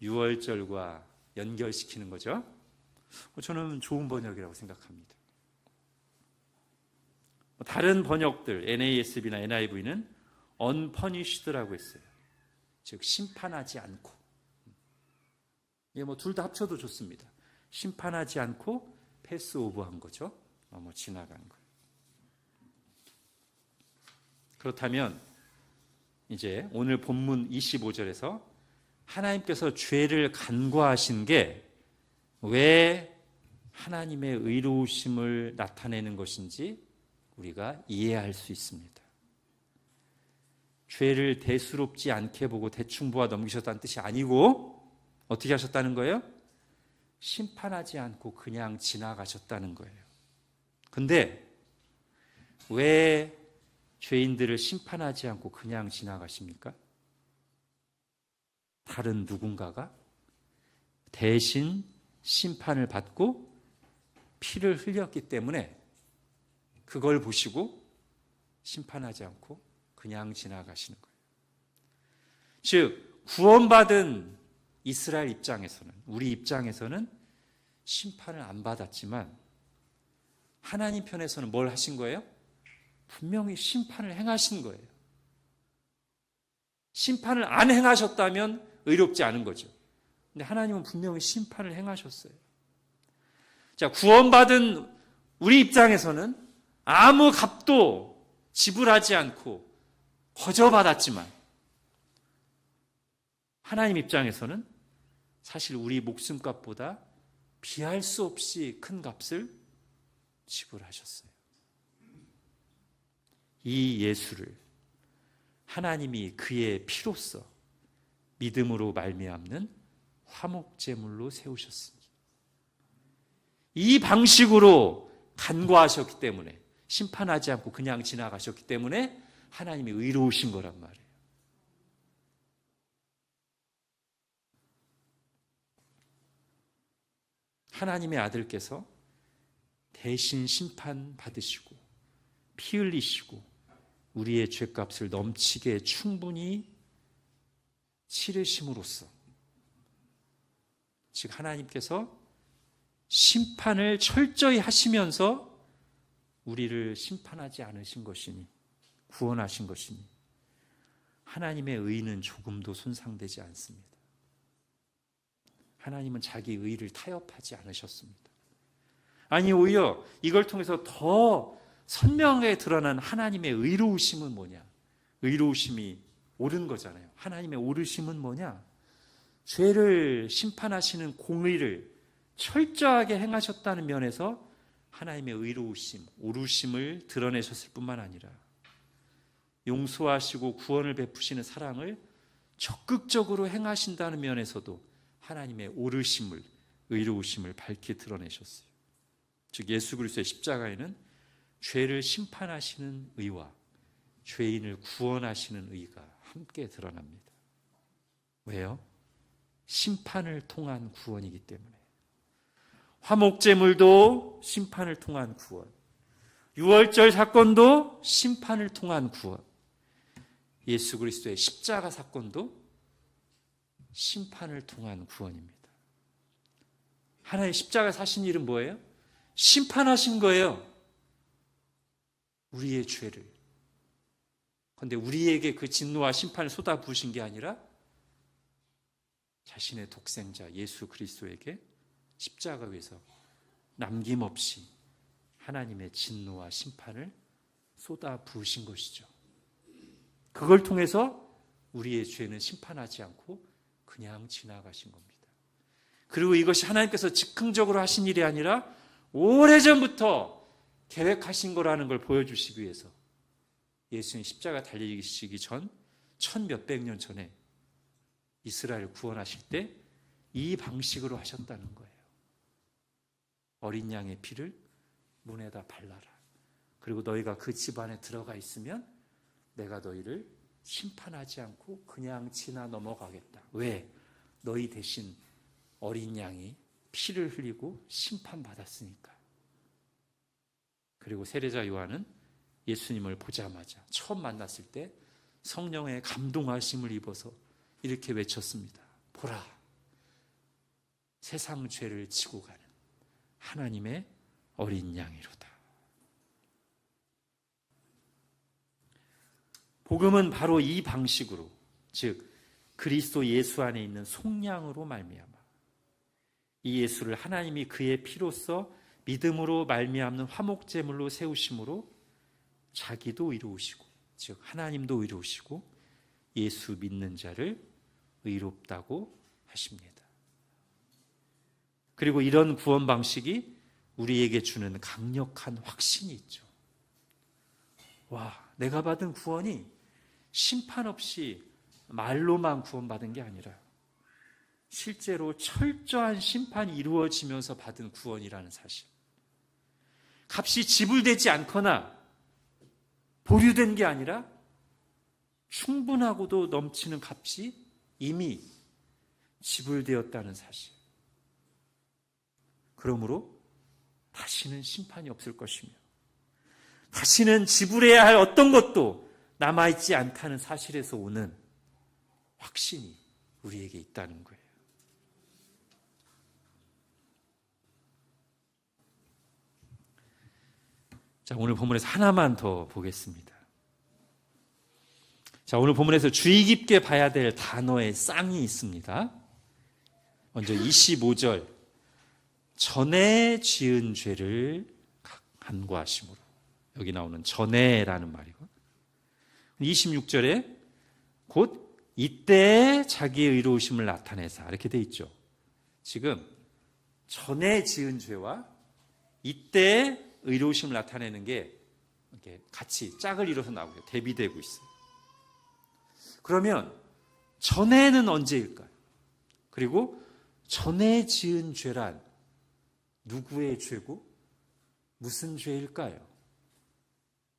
유월절과 연결시키는 거죠. 저는 좋은 번역이라고 생각합니다. 다른 번역들 NASB나 NIV는 unpunished라고 했어요. 즉 심판하지 않고. 이게 둘 다 합쳐도 좋습니다. 심판하지 않고 패스오버한 거죠. 지나간 거예요. 그렇다면 이제 오늘 본문 25절에서 하나님께서 죄를 간과하신 게 왜 하나님의 의로우심을 나타내는 것인지 우리가 이해할 수 있습니다. 죄를 대수롭지 않게 보고 대충 보아 넘기셨다는 뜻이 아니고 어떻게 하셨다는 거예요? 심판하지 않고 그냥 지나가셨다는 거예요. 근데 왜 죄인들을 심판하지 않고 그냥 지나가십니까? 다른 누군가가 대신 심판을 받고 피를 흘렸기 때문에 그걸 보시고 심판하지 않고 그냥 지나가시는 거예요. 즉 구원받은 이스라엘 입장에서는, 우리 입장에서는 심판을 안 받았지만 하나님 편에서는 뭘 하신 거예요? 분명히 심판을 행하신 거예요. 심판을 안 행하셨다면 의롭지 않은 거죠. 근데 하나님은 분명히 심판을 행하셨어요. 자, 구원받은 우리 입장에서는 아무 값도 지불하지 않고 거저받았지만 하나님 입장에서는 사실 우리 목숨값보다 비할 수 없이 큰 값을 지불하셨어요. 이 예수를 하나님이 그의 피로써 믿음으로 말미암는 화목제물로 세우셨습니다. 이 방식으로 간과하셨기 때문에, 심판하지 않고 그냥 지나가셨기 때문에 하나님이 의로우신 거란 말이에요. 하나님의 아들께서 대신 심판받으시고 피 흘리시고 우리의 죄값을 넘치게 충분히 치르심으로써, 즉 하나님께서 심판을 철저히 하시면서 우리를 심판하지 않으신 것이니, 구원하신 것이니 하나님의 의는 조금도 손상되지 않습니다. 하나님은 자기 의를 타협하지 않으셨습니다. 아니, 오히려 이걸 통해서 더 선명하게 드러난 하나님의 의로우심은 뭐냐? 의로우심이 옳은 거잖아요. 하나님의 옳으심은 뭐냐? 죄를 심판하시는 공의를 철저하게 행하셨다는 면에서 하나님의 의로우심, 옳으심을 드러내셨을 뿐만 아니라 용서하시고 구원을 베푸시는 사랑을 적극적으로 행하신다는 면에서도 하나님의 옳으심을, 의로우심을 밝히 드러내셨어요. 즉 예수 그리스도의 십자가에는 죄를 심판하시는 의와 죄인을 구원하시는 의가 함께 드러납니다. 왜요? 심판을 통한 구원이기 때문에. 화목제물도 심판을 통한 구원, 유월절 사건도 심판을 통한 구원, 예수 그리스도의 십자가 사건도 심판을 통한 구원입니다. 하나님 십자가 사신 일은 뭐예요? 심판하신 거예요. 우리의 죄를. 그런데 우리에게 그 진노와 심판을 쏟아부으신 게 아니라 자신의 독생자 예수 그리스도에게 십자가 위에서 남김없이 하나님의 진노와 심판을 쏟아부으신 것이죠. 그걸 통해서 우리의 죄는 심판하지 않고 그냥 지나가신 겁니다. 그리고 이것이 하나님께서 즉흥적으로 하신 일이 아니라 오래전부터 계획하신 거라는 걸 보여주시기 위해서 예수님 십자가 달리시기 전 1000몇백 년 전에 이스라엘을 구원하실 때 이 방식으로 하셨다는 거예요. 어린 양의 피를 문에다 발라라. 그리고 너희가 그 집 안에 들어가 있으면 내가 너희를 심판하지 않고 그냥 지나 넘어가겠다. 왜? 너희 대신 어린 양이 피를 흘리고 심판받았으니까. 그리고 세례자 요한은 예수님을 보자마자 처음 만났을 때 성령의 감동하심을 입어서 이렇게 외쳤습니다. 보라, 세상 죄를 지고 가는 하나님의 어린 양이로다. 복음은 바로 이 방식으로, 즉 그리스도 예수 안에 있는 속량으로 말미암아 이 예수를 하나님이 그의 피로써 믿음으로 말미암는 화목제물로 세우심으로 자기도 의로우시고, 즉 하나님도 의로우시고 예수 믿는 자를 의롭다고 하십니다. 그리고 이런 구원 방식이 우리에게 주는 강력한 확신이 있죠. 와, 내가 받은 구원이 심판 없이 말로만 구원받은 게 아니라 실제로 철저한 심판이 이루어지면서 받은 구원이라는 사실. 값이 지불되지 않거나 보류된 게 아니라 충분하고도 넘치는 값이 이미 지불되었다는 사실. 그러므로 다시는 심판이 없을 것이며 다시는 지불해야 할 어떤 것도 남아있지 않다는 사실에서 오는 확신이 우리에게 있다는 거예요. 자, 오늘 본문에서 하나만 더 보겠습니다. 자, 오늘 본문에서 주의 깊게 봐야 될 단어의 쌍이 있습니다. 먼저 25절, 전에 지은 죄를 간구하심으로, 여기 나오는 전에라는 말이고, 26절에 곧 이때 자기의 의로우심을 나타내사, 이렇게 돼 있죠. 지금 전에 지은 죄와 이때 의로우심을 나타내는 게 이렇게 같이 짝을 이뤄서 나오고 대비되고 있어요. 그러면 전에는 언제일까요? 그리고 전에 지은 죄란 누구의 죄고 무슨 죄일까요?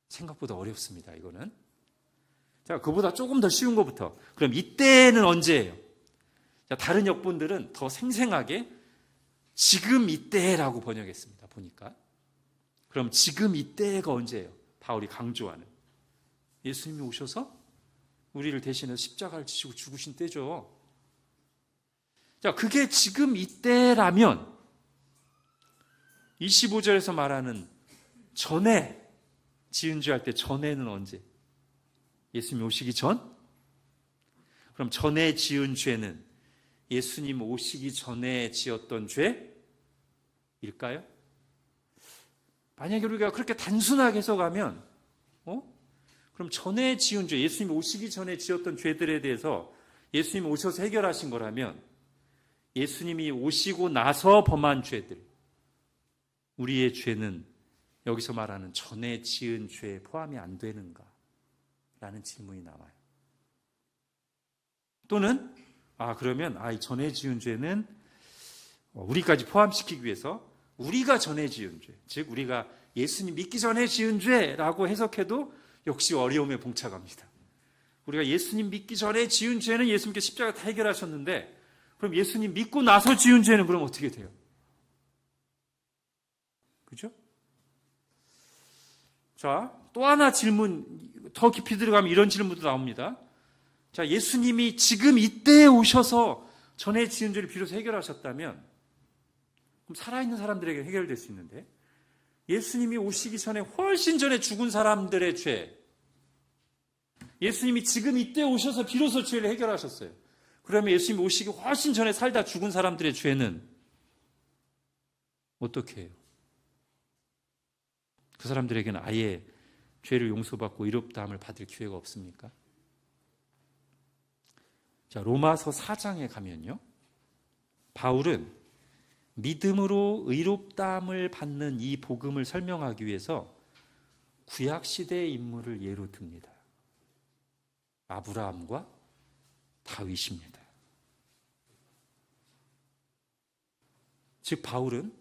생각보다 어렵습니다, 이거는. 자, 그보다 조금 더 쉬운 것부터. 그럼 이때는 언제예요? 자, 다른 역본들은 더 생생하게 지금 이때라고 번역했습니다, 보니까. 그럼 지금 이때가 언제예요? 바울이 강조하는. 예수님이 오셔서 우리를 대신해서 십자가를 지시고 죽으신 때죠. 자, 그게 지금 이때라면 25절에서 말하는 전에 지은 죄 할 때 전에는 언제? 예수님 오시기 전? 그럼 전에 지은 죄는 예수님 오시기 전에 지었던 죄일까요? 만약에 우리가 그렇게 단순하게 해석하면 그럼 전에 지은 죄, 예수님 오시기 전에 지었던 죄들에 대해서 예수님 오셔서 해결하신 거라면 예수님이 오시고 나서 범한 죄들, 우리의 죄는 여기서 말하는 전에 지은 죄에 포함이 안 되는가? 라는 질문이 나와요. 또는 그러면 이 전에 지은 죄는 우리까지 포함시키기 위해서 우리가 전에 지은 죄, 즉 우리가 예수님 믿기 전에 지은 죄라고 해석해도 역시 어려움에 봉착합니다. 우리가 예수님 믿기 전에 지은 죄는 예수님께 십자가 다 해결하셨는데 그럼 예수님 믿고 나서 지은 죄는 그럼 어떻게 돼요? 그죠? 자, 또 하나 질문, 더 깊이 들어가면 이런 질문도 나옵니다. 자, 예수님이 지금 이때에 오셔서 전에 지은 죄를 비로소 해결하셨다면 그럼 살아있는 사람들에게 해결될 수 있는데 예수님이 오시기 전에 훨씬 전에 죽은 사람들의 죄, 예수님이 지금 이때 오셔서 비로소 죄를 해결하셨어요. 그러면 예수님이 오시기 훨씬 전에 살다 죽은 사람들의 죄는 어떻게 해요? 그 사람들에게는 아예 죄를 용서받고 의롭다함을 받을 기회가 없습니까? 자, 로마서 4장에 가면요, 바울은 믿음으로 의롭다함을 받는 이 복음을 설명하기 위해서 구약시대의 인물을 예로 듭니다. 아브라함과 다윗입니다. 즉 바울은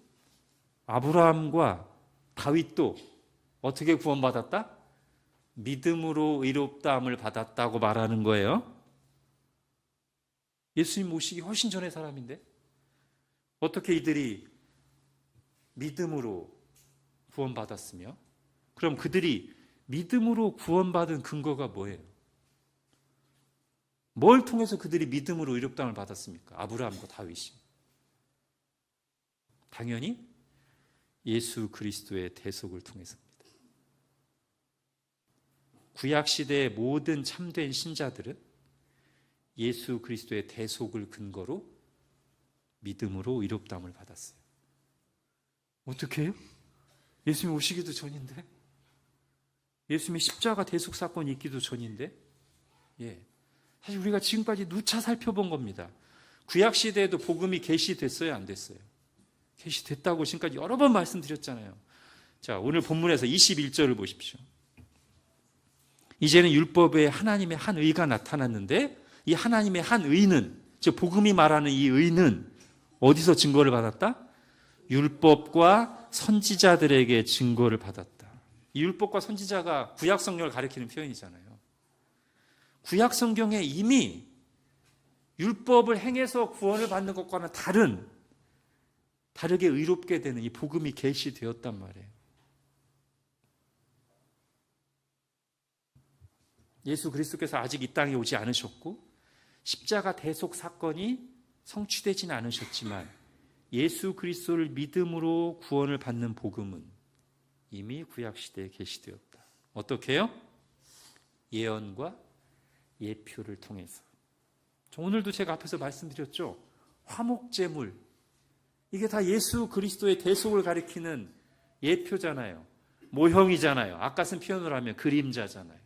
아브라함과 다윗도 어떻게 구원받았다? 믿음으로 의롭다함을 받았다고 말하는 거예요. 예수님 오시기 훨씬 전의 사람인데 어떻게 이들이 믿음으로 구원받았으며, 그럼 그들이 믿음으로 구원받은 근거가 뭐예요? 뭘 통해서 그들이 믿음으로 의롭다함을 받았습니까? 아브라함과 다윗이. 당연히 예수 그리스도의 대속을 통해서입니다. 구약시대의 모든 참된 신자들은 예수 그리스도의 대속을 근거로 믿음으로 의롭다함을 받았어요. 어떻게 해요? 예수님이 오시기도 전인데, 예수님의 십자가 대속 사건이 있기도 전인데, 사실 우리가 지금까지 누차 살펴본 겁니다. 구약시대에도 복음이 계시됐어요, 안 됐어요? 계시됐다고 지금까지 여러 번 말씀드렸잖아요. 자, 오늘 본문에서 21절을 보십시오. 이제는 율법에 하나님의 한 의가 나타났는데, 이 하나님의 한 의는, 즉 복음이 말하는 이 의는 어디서 증거를 받았다? 율법과 선지자들에게 증거를 받았다. 이 율법과 선지자가 구약 성경을 가리키는 표현이잖아요. 구약 성경에 이미 율법을 행해서 구원을 받는 것과는 다르게 의롭게 되는 이 복음이 계시되었단 말이에요. 예수 그리스도께서 아직 이 땅에 오지 않으셨고 십자가 대속 사건이 성취되지는 않으셨지만 예수 그리스도를 믿음으로 구원을 받는 복음은 이미 구약시대에 계시되었다. 어떻게 해요? 예언과 예표를 통해서. 오늘도 제가 앞에서 말씀드렸죠. 화목제물, 이게 다 예수 그리스도의 대속을 가리키는 예표잖아요. 모형이잖아요. 아까 쓴 표현으로 하면 그림자잖아요.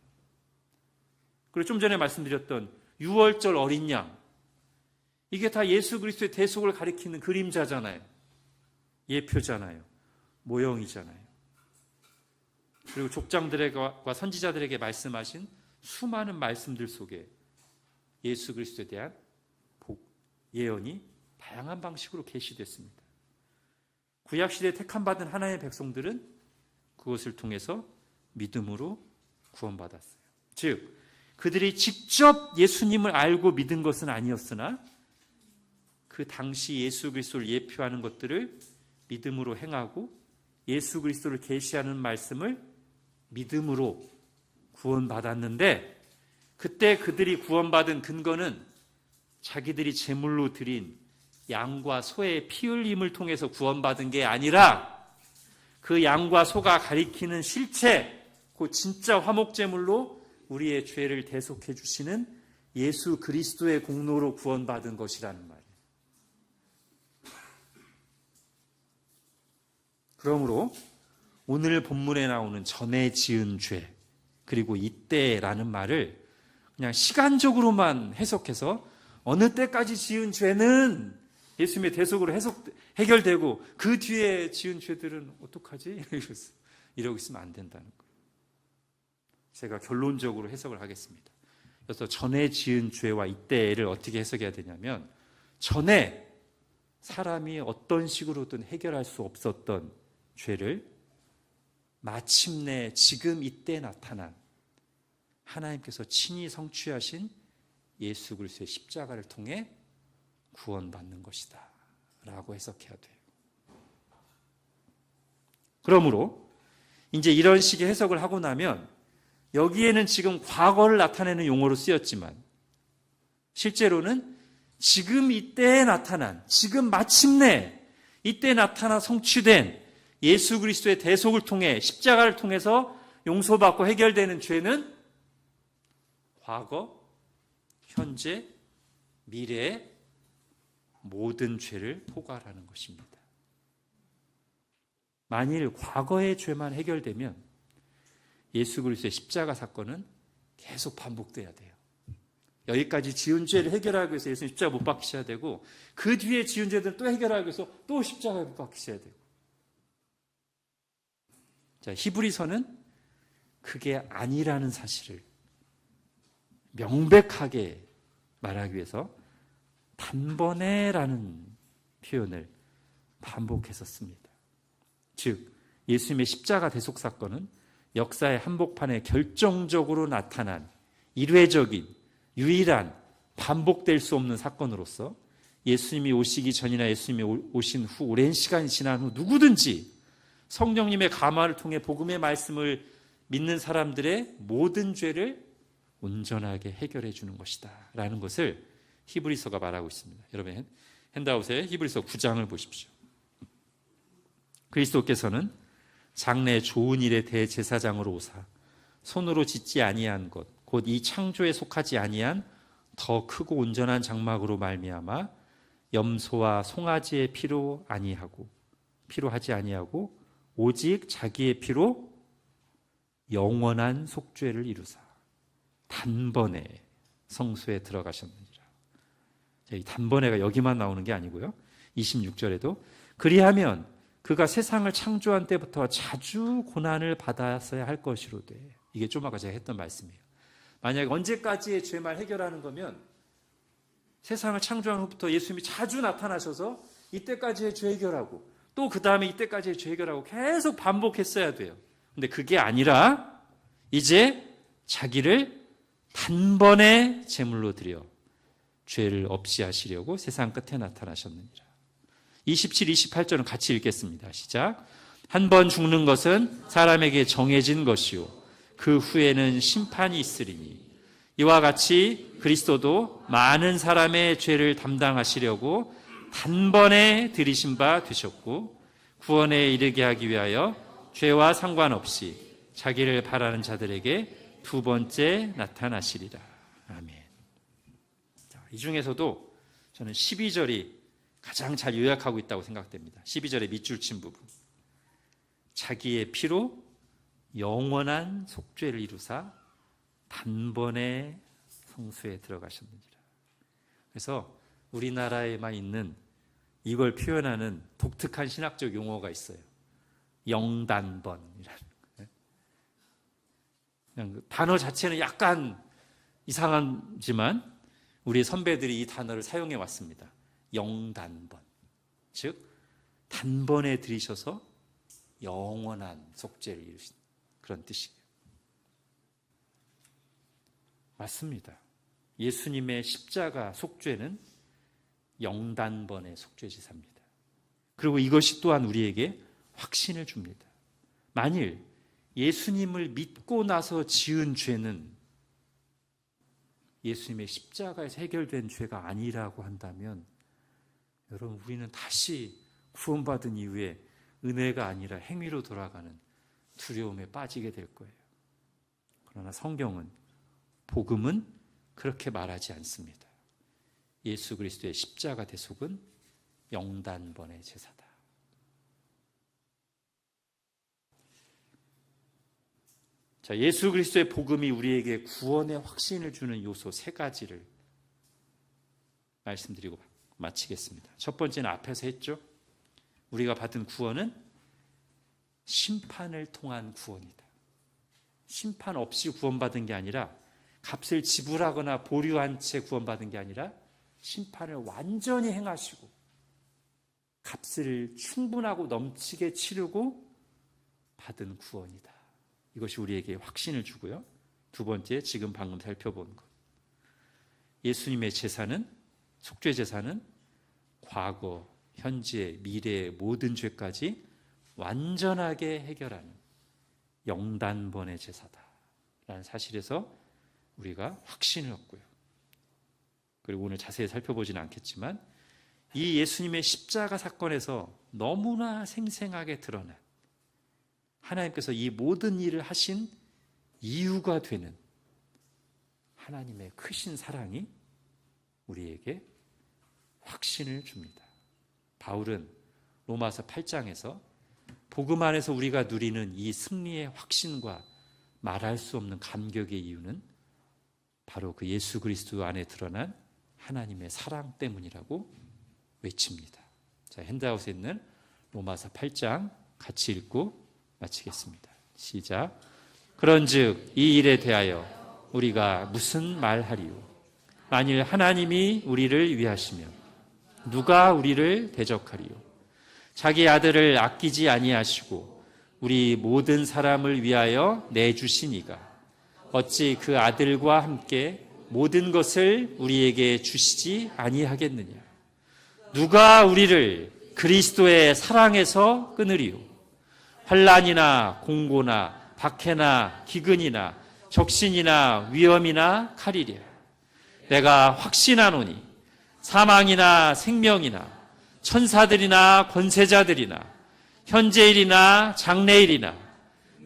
그리고 좀 전에 말씀드렸던 유월절 어린 양, 이게 다 예수 그리스도의 대속을 가리키는 그림자잖아요. 예표잖아요. 모형이잖아요. 그리고 족장들과 선지자들에게 말씀하신 수많은 말씀들 속에 예수 그리스도에 대한 예언이 다양한 방식으로 계시됐습니다. 구약시대에 택함받은 하나님의 백성들은 그것을 통해서 믿음으로 구원받았어요. 즉 그들이 직접 예수님을 알고 믿은 것은 아니었으나 그 당시 예수 그리스도를 예표하는 것들을 믿음으로 행하고 예수 그리스도를 계시하는 말씀을 믿음으로 구원받았는데, 그때 그들이 구원받은 근거는 자기들이 제물로 드린 양과 소의 피 흘림을 통해서 구원받은 게 아니라 그 양과 소가 가리키는 실체, 그 진짜 화목제물로 우리의 죄를 대속해 주시는 예수 그리스도의 공로로 구원받은 것이라는 말이에요. 그러므로 오늘 본문에 나오는 전에 지은 죄 그리고 이때라는 말을 그냥 시간적으로만 해석해서 어느 때까지 지은 죄는 예수님의 대속으로 해결되고 그 뒤에 지은 죄들은 어떡하지? 이러고 있으면 안 된다는 거예요. 제가 결론적으로 해석을 하겠습니다. 그래서 전에 지은 죄와 이때를 어떻게 해석해야 되냐면, 전에 사람이 어떤 식으로든 해결할 수 없었던 죄를 마침내 지금 이때 나타난 하나님께서 친히 성취하신 예수 그리스도의 십자가를 통해 구원받는 것이다 라고 해석해야 돼요. 그러므로 이제 이런 식의 해석을 하고 나면 여기에는 지금 과거를 나타내는 용어로 쓰였지만 실제로는 지금 이때에 나타난, 지금 마침내 이때 나타나 성취된 예수 그리스도의 대속을 통해 십자가를 통해서 용서받고 해결되는 죄는 과거, 현재, 미래의 모든 죄를 포괄하는 것입니다. 만일 과거의 죄만 해결되면 예수 그리스도의 십자가 사건은 계속 반복돼야 돼요. 여기까지 지은 죄를 해결하기 위해서 예수님 십자가 못 박히셔야 되고, 그 뒤에 지은 죄들을 또 해결하기 위해서 또 십자가에 못 박히셔야 되고. 자, 히브리서는 그게 아니라는 사실을 명백하게 말하기 위해서 단번에라는 표현을 반복해서 씁니다. 즉, 예수님의 십자가 대속 사건은 역사의 한복판에 결정적으로 나타난 일회적인, 유일한, 반복될 수 없는 사건으로서 예수님이 오시기 전이나 예수님이 오신 후 오랜 시간이 지난 후 누구든지 성령님의 감화를 통해 복음의 말씀을 믿는 사람들의 모든 죄를 온전하게 해결해 주는 것이다 라는 것을 히브리서가 말하고 있습니다. 여러분 핸드아웃에 히브리서 9장을 보십시오. 그리스도께서는 장래 좋은 일의 대제사장으로 오사 손으로 짓지 아니한 것 곧 이 창조에 속하지 아니한 더 크고 온전한 장막으로 말미암아 염소와 송아지의 피로 필요하지 아니하고 오직 자기의 피로 영원한 속죄를 이루사 단번에 성소에 들어가셨느니라. 이 단번에가 여기만 나오는 게 아니고요. 26절에도 그리하면 그가 세상을 창조한 때부터 자주 고난을 받았어야 할 것이로되, 이게 좀 아까 제가 했던 말씀이에요. 만약에 언제까지의 죄만 해결하는 거면 세상을 창조한 후부터 예수님이 자주 나타나셔서 이때까지의 죄 해결하고 또 그 다음에 이때까지의 죄 해결하고 계속 반복했어야 돼요. 근데 그게 아니라 이제 자기를 단번에 제물로 드려 죄를 없이 하시려고 세상 끝에 나타나셨느니라. 27, 28절은 같이 읽겠습니다. 시작. 한 번 죽는 것은 사람에게 정해진 것이요 그 후에는 심판이 있으리니 이와 같이 그리스도도 많은 사람의 죄를 담당하시려고 단번에 들이신 바 되셨고 구원에 이르게 하기 위하여 죄와 상관없이 자기를 바라는 자들에게 두 번째 나타나시리라. 아멘. 이 중에서도 저는 12절이 가장 잘 요약하고 있다고 생각됩니다. 12절의 밑줄 친 부분. 자기의 피로 영원한 속죄를 이루사 단번에 성수에 들어가셨느니라. 그래서 우리나라에만 있는 이걸 표현하는 독특한 신학적 용어가 있어요. 영단번이라는. 그냥 단어 자체는 약간 이상하지만 우리 선배들이 이 단어를 사용해 왔습니다. 영단번. 즉 단번에 들이셔서 영원한 속죄를 이루신 그런 뜻이에요. 맞습니다. 예수님의 십자가 속죄는 영단번의 속죄제사입니다. 그리고 이것이 또한 우리에게 확신을 줍니다. 만일 예수님을 믿고 나서 지은 죄는 예수님의 십자가에서 해결된 죄가 아니라고 한다면 여러분 우리는 다시 구원받은 이후에 은혜가 아니라 행위로 돌아가는 두려움에 빠지게 될 거예요. 그러나 성경은 복음은 그렇게 말하지 않습니다. 예수 그리스도의 십자가 대속은 영단번의 제사다. 자, 예수 그리스도의 복음이 우리에게 구원의 확신을 주는 요소 세 가지를 말씀드리고 마치겠습니다. 첫 번째는 앞에서 했죠. 우리가 받은 구원은 심판을 통한 구원이다. 심판 없이 구원받은 게 아니라 값을 지불하거나 보류한 채 구원받은 게 아니라 심판을 완전히 행하시고 값을 충분하고 넘치게 치르고 받은 구원이다. 이것이 우리에게 확신을 주고요. 두 번째, 지금 방금 살펴본 것. 예수님의 제사는, 속죄 제사는 과거, 현재, 미래의 모든 죄까지 완전하게 해결하는 영단번의 제사다 라는 사실에서 우리가 확신을 얻고요. 그리고 오늘 자세히 살펴보지는 않겠지만 이 예수님의 십자가 사건에서 너무나 생생하게 드러난 하나님께서 이 모든 일을 하신 이유가 되는 하나님의 크신 사랑이 우리에게 확신을 줍니다. 바울은 로마서 8장에서 복음 안에서 우리가 누리는 이 승리의 확신과 말할 수 없는 감격의 이유는 바로 그 예수 그리스도 안에 드러난 하나님의 사랑 때문이라고 외칩니다. 자, 핸드아웃에 있는 로마서 8장 같이 읽고 마치겠습니다. 시작. 그런즉 이 일에 대하여 우리가 무슨 말하리요? 만일 하나님이 우리를 위하시면 누가 우리를 대적하리요? 자기 아들을 아끼지 아니하시고 우리 모든 사람을 위하여 내주시니가 어찌 그 아들과 함께 모든 것을 우리에게 주시지 아니하겠느냐? 누가 우리를 그리스도의 사랑에서 끊으리요? 환난이나 공고나 박해나 기근이나 적신이나 위험이나 칼이랴. 내가 확신하노니 사망이나 생명이나 천사들이나 권세자들이나 현재일이나 장래일이나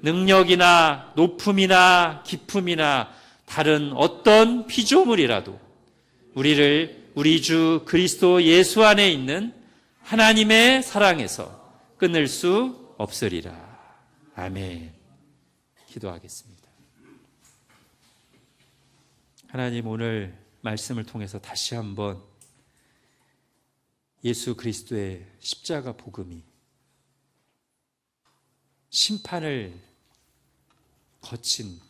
능력이나 높음이나 깊음이나 다른 어떤 피조물이라도 우리를 우리 주 그리스도 예수 안에 있는 하나님의 사랑에서 끊을 수 없으리라. 아멘. 기도하겠습니다. 하나님, 오늘 말씀을 통해서 다시 한번 예수 그리스도의 십자가 복음이 심판을 거친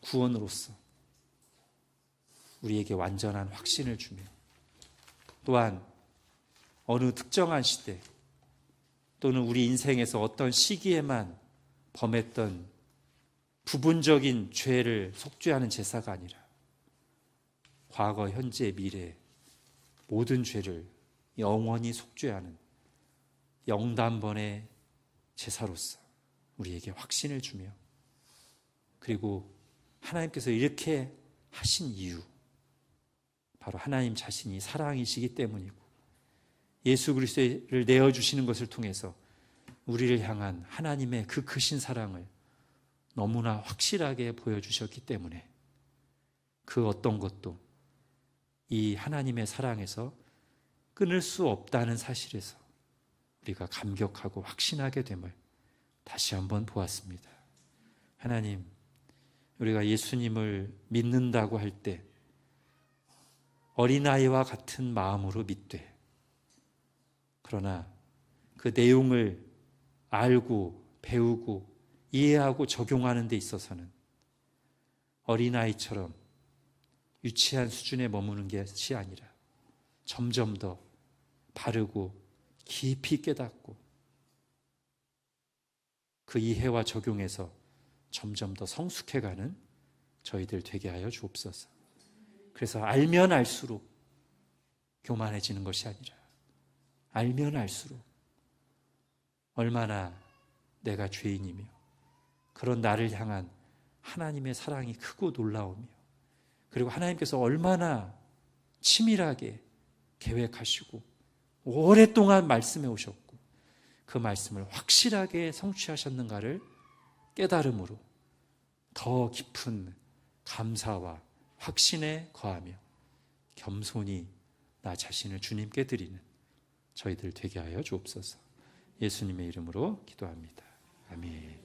구원으로서 우리에게 완전한 확신을 주며 또한 어느 특정한 시대 또는 우리 인생에서 어떤 시기에만 범했던 부분적인 죄를 속죄하는 제사가 아니라 과거, 현재, 미래 모든 죄를 영원히 속죄하는 영단번의 제사로서 우리에게 확신을 주며 그리고 하나님께서 이렇게 하신 이유 바로 하나님 자신이 사랑이시기 때문이고 예수 그리스도를 내어주시는 것을 통해서 우리를 향한 하나님의 그 크신 사랑을 너무나 확실하게 보여주셨기 때문에 그 어떤 것도 이 하나님의 사랑에서 끊을 수 없다는 사실에서 우리가 감격하고 확신하게 됨을 다시 한번 보았습니다. 하나님, 우리가 예수님을 믿는다고 할 때 어린아이와 같은 마음으로 믿되 그러나 그 내용을 알고 배우고 이해하고 적용하는 데 있어서는 어린아이처럼 유치한 수준에 머무는 것이 아니라 점점 더 바르고 깊이 깨닫고 그 이해와 적용에서 점점 더 성숙해가는 저희들 되게 하여 주옵소서. 그래서 알면 알수록 교만해지는 것이 아니라 알면 알수록 얼마나 내가 죄인이며 그런 나를 향한 하나님의 사랑이 크고 놀라우며 그리고 하나님께서 얼마나 치밀하게 계획하시고 오랫동안 말씀해 오셨고 그 말씀을 확실하게 성취하셨는가를 깨달음으로 더 깊은 감사와 확신에 거하며 겸손히 나 자신을 주님께 드리는 저희들 되게 하여 주옵소서. 예수님의 이름으로 기도합니다. 아멘.